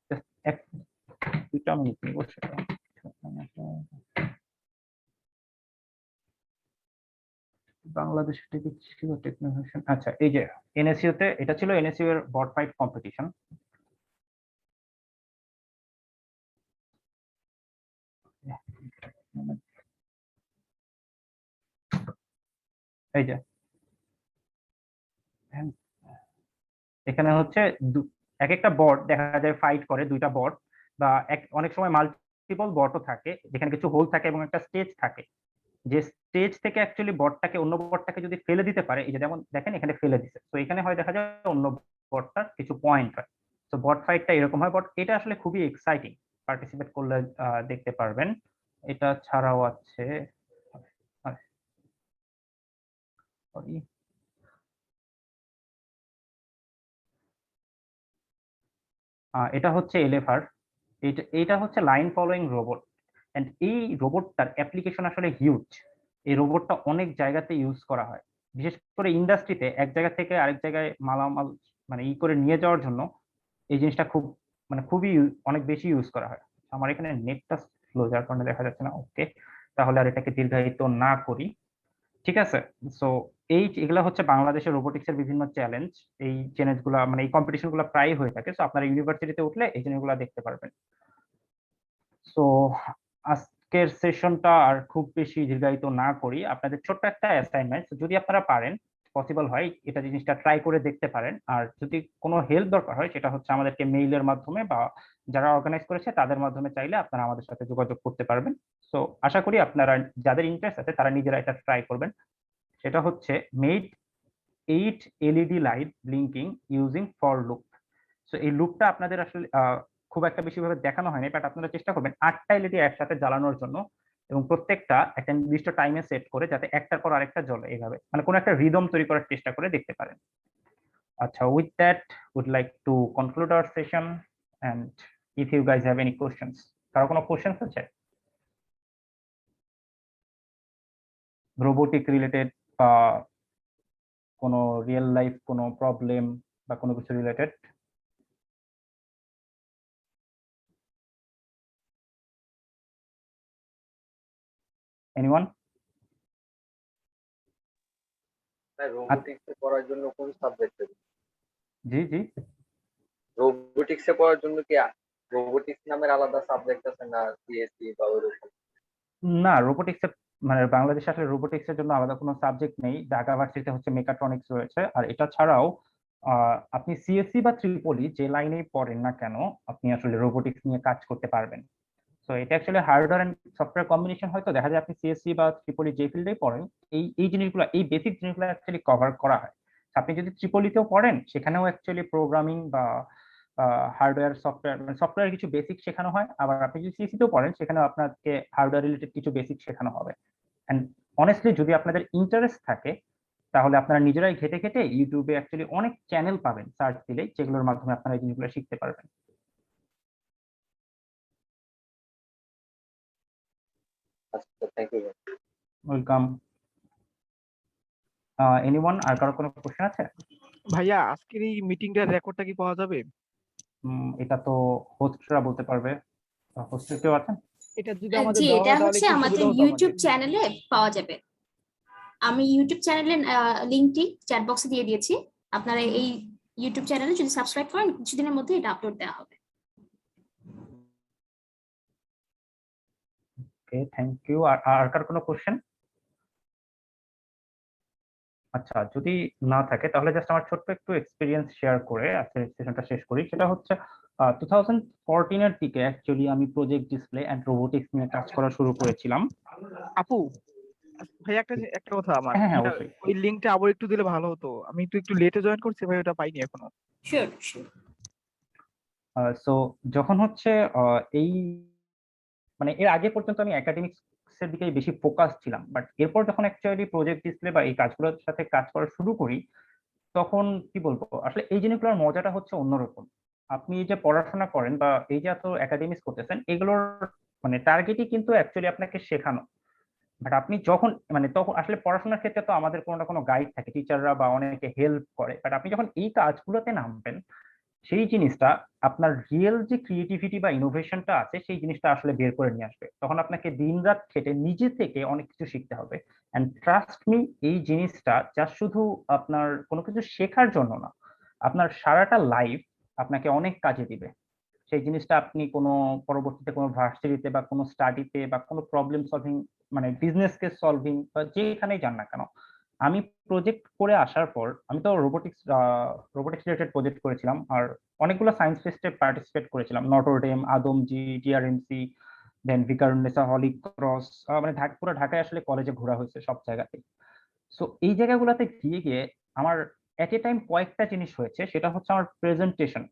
just এক দুইটা মিনিট নিব সেটা। বাংলাদেশ থেকে ছিল টেকনোভেশন। আচ্ছা, এই যে এনএসইউ তে এটা ছিল এনএসইউ এর বট ফাইট কম্পিটিশন। এই যে এখানে হচ্ছে এক একটা বট দেখা যায় ফাইট করে, দুইটা বট বা অনেক সময় মাল্টিপল বটও থাকে যেখানে কিছু হোল থাকে এবং একটা স্টেজ থাকে। যে স্টেজ থেকে অ্যাকচুয়ালি বটটাকে অন্য বটটাকে যদি ফেলে দিতে পারে, এই যে যেমন দেখেন এখানে ফেলে দিছে, তো এখানে হয় দেখা যায় অন্য বটটার কিছু পয়েন্ট হয়। তো বট ফাইটটা এরকম হয়। বট এটা আসলে খুবই এক্সাইটিং, পার্টিসিপেট করলে দেখতে পারবেন। এটা ছাড়াও আছে সরি, এটা হচ্ছে এলএফআর। এটা হচ্ছে লাইন ফলোয়িং রোবট। এন্ড এই রোবটটার অ্যাপ্লিকেশন আসলে হিউজ। এই রোবটটা অনেক জায়গাতে ইউজ করা হয়, বিশেষ করে ইন্ডাস্ট্রিতে এক জায়গা থেকে আরেক জায়গায় মালামাল মানে করে নিয়ে যাওয়ার জন্য এই জিনিসটা খুবই অনেক বেশি ইউজ করা হয়। আমার এখানে নেটটা স্লো, যার কারণে দেখা যাচ্ছে না। ওকে, তাহলে আর এটাকে দীর্ঘায়িত না করি, ঠিক আছে। সো এগুলা হচ্ছে বাংলাদেশের রোবোটিক্স এর বিভিন্ন চ্যালেঞ্জ। এই চ্যালেঞ্জ গুলা মানে এই কম্পিটিশন গুলা প্রায় হয়ে থাকে। সো আপনারা ইউনিভার্সিটিতে উঠলে এই জিনিসগুলো দেখতে পারবেন। সো আজকের সেশনটা আর খুব বেশি দীর্ঘায়িত না করি, আপনাদের ছোট্ট একটা অ্যাসাইনমেন্ট, যদি আপনারা পারেন পসিবল হয় এটা জিনিসটা ট্রাই করে দেখতে পারেন। আর যদি কোনো হেল্প দরকার হয় সেটা হচ্ছে আমাদেরকে মেইলের মাধ্যমে বা যারা অর্গানাইজ করেছে তাদের মাধ্যমে চাইলে আপনারা আমাদের সাথে যোগাযোগ করতে পারবেন। সো আশা করি আপনারা যাদের ইন্টারেস্ট আছে তারা নিজেরা এটা ট্রাই করবেন। সেটা হচ্ছে made 8 LED light blinking using for loop. So এই লুপটা আপনাদের আসলে খুব একটা বেশি ভাবে দেখানো হয়নি, বাট আপনারা চেষ্টা করবেন 8টা এলইডি একসাথে জ্বালানোর জন্য এবং প্রত্যেকটা একটা নির্দিষ্ট টাইমে সেট করে যাতে একটার পর আরেকটা জ্বলে, এইভাবে মানে কোনো একটা রিদম তৈরি করার চেষ্টা করে দেখতে পারেন। আচ্ছা, with that would like to conclude our session and if you guys have any questions. কারো কোনো কোশ্চেনস আছে রোবোটিক রিলেটেড বা কোনো রিয়েল লাইফ কোনো প্রবলেম বা কোনো কিছু রিলেটেড? এনিওয়ান? রোবোটিক্সে পড়ার জন্য কোন সাবজেক্ট? জি জি, রোবোটিক্সে পড়ার জন্য কি রোবোটিক্স নামের আলাদা সাবজেক্ট আছে না, সিএসসি বা ওরকম? না, রোবোটিক্স মানে বাংলাদেশে আসলে রোবোটিক্স এর জন্য আলাদা কোনো সাবজেক্ট নেই। ঢাকা ভার্সিটিতে হচ্ছে মেকাট্রনিক্স রয়েছে। আর এটা ছাড়াও আপনি সিএসসি বা ট্রিপলি যে লাইনেই পড়েন না কেন আপনি আসলে রোবোটিক্স নিয়ে কাজ করতে পারবেন। তো এটা actually hardware and software combination. হয়তো দেখা যায় আপনি সিএসসি বা ট্রিপলি যে ফিল্ডেই পড়েন এই জিনিসগুলো, এই বেসিক জিনিসগুলো অ্যাকচুয়ালি কভার করা হয়। আপনি যদি ট্রিপলিতেও পড়েন সেখানেও অ্যাকচুয়ালি প্রোগ্রামিং বা হার্ডওয়্যার সফটওয়্যার মানে সফটওয়্যার কিছু বেসিক শেখানো হয়। আবার আপনি যদি সিএসসিতেও পড়েন সেখানেও আপনাকে হার্ডওয়্যার রিলেটেড কিছু বেসিক শেখানো হবে। এন্ড অনেস্টলি যদি আপনাদের ইন্টারেস্ট থাকে তাহলে আপনারা নিজেরাই ঘেটে ঘেটে ইউটিউবে অ্যাকচুয়ালি অনেক চ্যানেল পাবেন সার্চ দিলে, যেগুলোর মাধ্যমে আপনারা এই জিনিসগুলো শিখতে পারবেন। আচ্ছা, থ্যাংক ইউ। ওয়েলকাম। এনিওয়ান? আর কারো কোনো কোশ্চেন আছে? ভাইয়া, আজকের এই মিটিংটার রেকর্ডটা কি পাওয়া যাবে? এটা তো হোস্টরা বলতে পারবে। হোস্ট কেউ আছেন? এটা যদি আমাদের জি, দেওয়া এটা হয় তাহলে হচ্ছে একটু আমাদের সুবিধা হতো ইউটিউব আমাদের। চ্যানেলে পাওয়া যাবে। আমি ইউটিউব চ্যানেলের লিংকটি চ্যাট বক্সে দিয়ে দিয়েছি। আপনারা এই ইউটিউব চ্যানেলে যদি সাবস্ক্রাইব করেন কিছুদিনের মধ্যে এটা আপলোড দেওয়া হবে। ওকে, থ্যাংক ইউ। আর কার কোনো কোশ্চেন? আচ্ছা, যদি না থাকে তাহলে জাস্ট আমার ছোট্ট একটু এক্সপিরিয়েন্স শেয়ার করে আজকের সেশনটা শেষ করি। সেটা হচ্ছে 2014 এর দিকে অ্যাকচুয়ালি আমি প্রজেক্ট ডিসপ্লে এন্ড রোবোটিক্স নিয়ে কাজ করা শুরু করেছিলাম। আপু, ভাই একটা কথা আমার হ্যাঁ হ্যাঁ ওটা- অবশ্যই। ওই লিঙ্কটা আবার একটু দিলে ভালো হতো, আমি তো একটু লেটে জয়েন করছি ভাই, ওটা পাইনি এখনো। Sure sure. সো যখন হচ্ছে এই মানে এর আগে পর্যন্ত আমি একাডেমিক্স এর দিকে বেশি ফোকাস ছিলাম, বাট এরপর যখন অ্যাকচুয়ালি প্রজেক্ট ডিসপ্লে বা এই কাজগুলোর সাথে কাজ করা শুরু করি, তখন কি বলবো, আসলে এই জিনিসগুলোর মজাটা হচ্ছে অন্যরকম। আপনি যে পড়াশোনা করেন বা এই যে এত একাডেমিক্স করতেছেন, এগুলোর মানে টার্গেটই কিন্তু অ্যাকচুয়ালি আপনাকে শেখানো। বাট আপনি যখন মানে তখন আসলে পড়াশোনার ক্ষেত্রে তো আমাদের কোনো না কোনো গাইড থাকে, টিচাররা বা অনেকে হেল্প করে, বাট আপনি যখন এই কাজগুলোতে নামবেন, সেই জিনিসটা আপনার রিয়েল যে ক্রিয়েটিভিটি বা ইনোভেশনটা আছে সেই জিনিসটা আসলে বের করে নিয়ে আসবে। তখন আপনাকে দিনরাত খেটে নিজে থেকে অনেক কিছু শিখতে হবে। এন্ড ট্রাস্ট মি, এই জিনিসটা যা শুধু আপনার কোনো কিছু শেখার জন্য না, আপনার সারাটা লাইফ আপনাকে অনেক কাজে দিবে। সেই জিনিসটা আপনি কোনো পরবর্তীতে কোনো ভার্সিটিতে বা কোনো স্টাডিতে বা কোনো প্রবলেম সলভিং মানে বিজনেস কেস সলভিং বা যেখানেই যান না কেন। আমি প্রজেক্ট করে আসার পর আমি তো রোবোটিক্স রিলেটেড প্রজেক্ট করেছিলাম, আর অনেকগুলো সায়েন্স ফেস্টে পার্টিসিপেট করেছিলাম, নটরডেম, আদমজি, ডিআরএমসি, দেন ভিকারুন্নেসা, হলি ক্রস, মানে পুরো ঢাকায় আসলে কলেজে ঘোরা হয়েছে সব জায়গাতেই। সো এই জায়গাগুলোতে গিয়ে গিয়ে আমার এট এ টাইম কয়েকটা জিনিস হয়েছে, সেটা হচ্ছে আমার প্রেজেন্টেশন।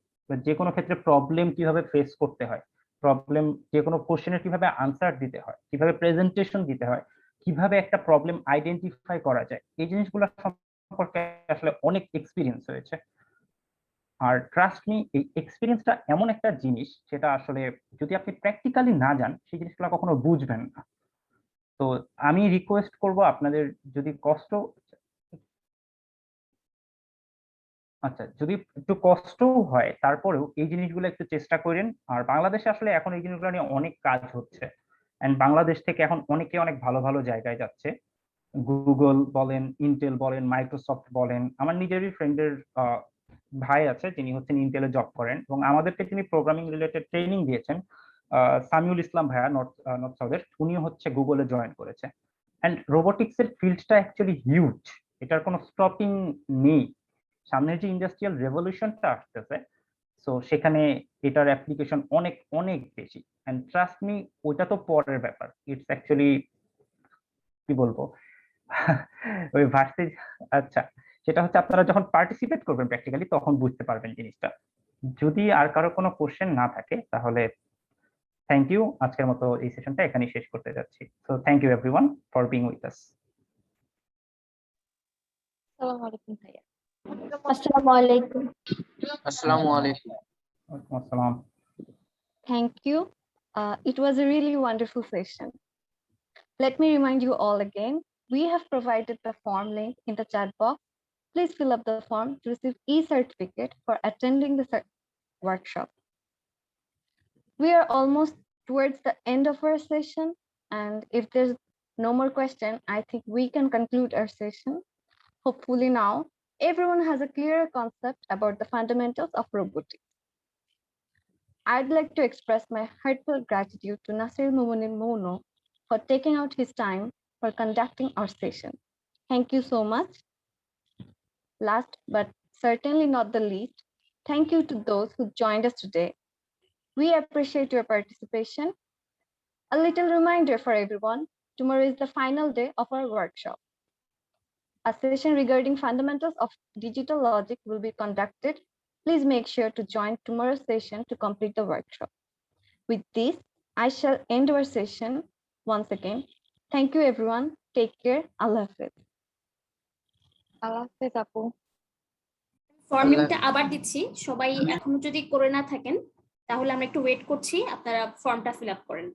যে কোনো ক্ষেত্রে প্রবলেম কিভাবে ফেস করতে হয়, প্রবলেম যে কোনো কোশ্চেনের কিভাবে আনসার দিতে হয়, কিভাবে প্রেজেন্টেশন দিতে হয়, কিভাবে একটা প্রবলেম আইডেন্টিফাই করা যায়, এই জিনিসগুলো সম্পর্কে আসলে অনেক এক্সপিরিয়েন্স হয়েছে। আর ট্রাস্ট মি, এই এক্সপিরিয়েন্সটা এমন একটা জিনিস যেটা আসলে যদি আপনি প্র্যাকটিক্যালি না যান, সেই জিনিসগুলো কখনো বুঝবেন না। তো আমি রিকোয়েস্ট করব আপনাদের, যদি কষ্ট আচ্ছা যদি একটু কষ্টও হয় তারপরেও এই জিনিসগুলো একটু চেষ্টা করেন। আর বাংলাদেশে আসলে এখন এই জিনিসগুলো নিয়ে অনেক কাজ হচ্ছে, এন্ড বাংলাদেশ থেকে এখন অনেকে অনেক ভালো ভালো জায়গায় যাচ্ছে। গুগল বলেন, ইন্টেল বলেন, মাইক্রোসফট বলেন। আমার নিজেরই ফ্রেন্ডের ভাই আছে যিনি হচ্ছেন ইন্টেলে জব করেন, এবং আমাদেরকে তিনি প্রোগ্রামিং রিলেটেড ট্রেনিং দিয়েছেন। সামিউল ইসলাম ভাইয়া নর্থ সাউথের, উনি হচ্ছে গুগলে জয়েন করেছে। অ্যান্ড রোবোটিক্স এর ফিল্ডটা অ্যাকচুয়ালি হিউজ, এটার কোনো স্টপিং নেই। সামনের যে ইন্ডাস্ট্রিয়াল রেভলিউশনটা আসতেছে, সো সেখানে এটার অ্যাপ্লিকেশন অনেক অনেক বেশি। এন্ড ট্রাস্ট মি, ওইটা তো পরের ব্যাপার, ইটস অ্যাকচুয়ালি কি বলবো ওই ভার্সিটি, আচ্ছা সেটা হচ্ছে আপনারা যখন পার্টিসিপেট করবেন প্র্যাকটিক্যালি তখন বুঝতে পারবেন জিনিসটা। যদি আর কারো কোনো কোশ্চেন না থাকে তাহলে থ্যাংক ইউ, আজকের মতো এই সেশনটা এখানেই শেষ করতে যাচ্ছি। So thank you everyone for being with us. আসসালামু আলাইকুম ভাইয়া। Assalamu alaikum. আসসালামু আলাইকুম। ওয়ালাইকুম আসসালাম। Thank you. It was a really wonderful session. Let me remind you all again, we have provided the form link in the chat box. Please fill up the form to receive e-certificate for attending the workshop. We are almost towards the end of our session, and if there's no more question, I think we can conclude our session. Hopefully now, everyone has a clearer concept about the fundamentals of robotics. I'd like to express my heartfelt gratitude to Nasir Mumunin Mono for taking out his time for conducting our session. Thank you so much. Last but certainly not the least, thank you to those who joined us today. We appreciate your participation. A little reminder for everyone, tomorrow is the final day of our workshop. A session regarding fundamentals of digital logic will be conducted. Please make sure to join tomorrow's session to complete the workshop. With this, I shall end our session once again. Thank you everyone. Take care. Allah Hafiz. আল্লাহ হাফেজ আপু। Form লিংকটা আবার দিচ্ছি, সবাই এখনো যদি করে না থাকেন তাহলে আমরা একটু ওয়েট করছি, আপনারা ফর্মটা ফিল আপ করেন।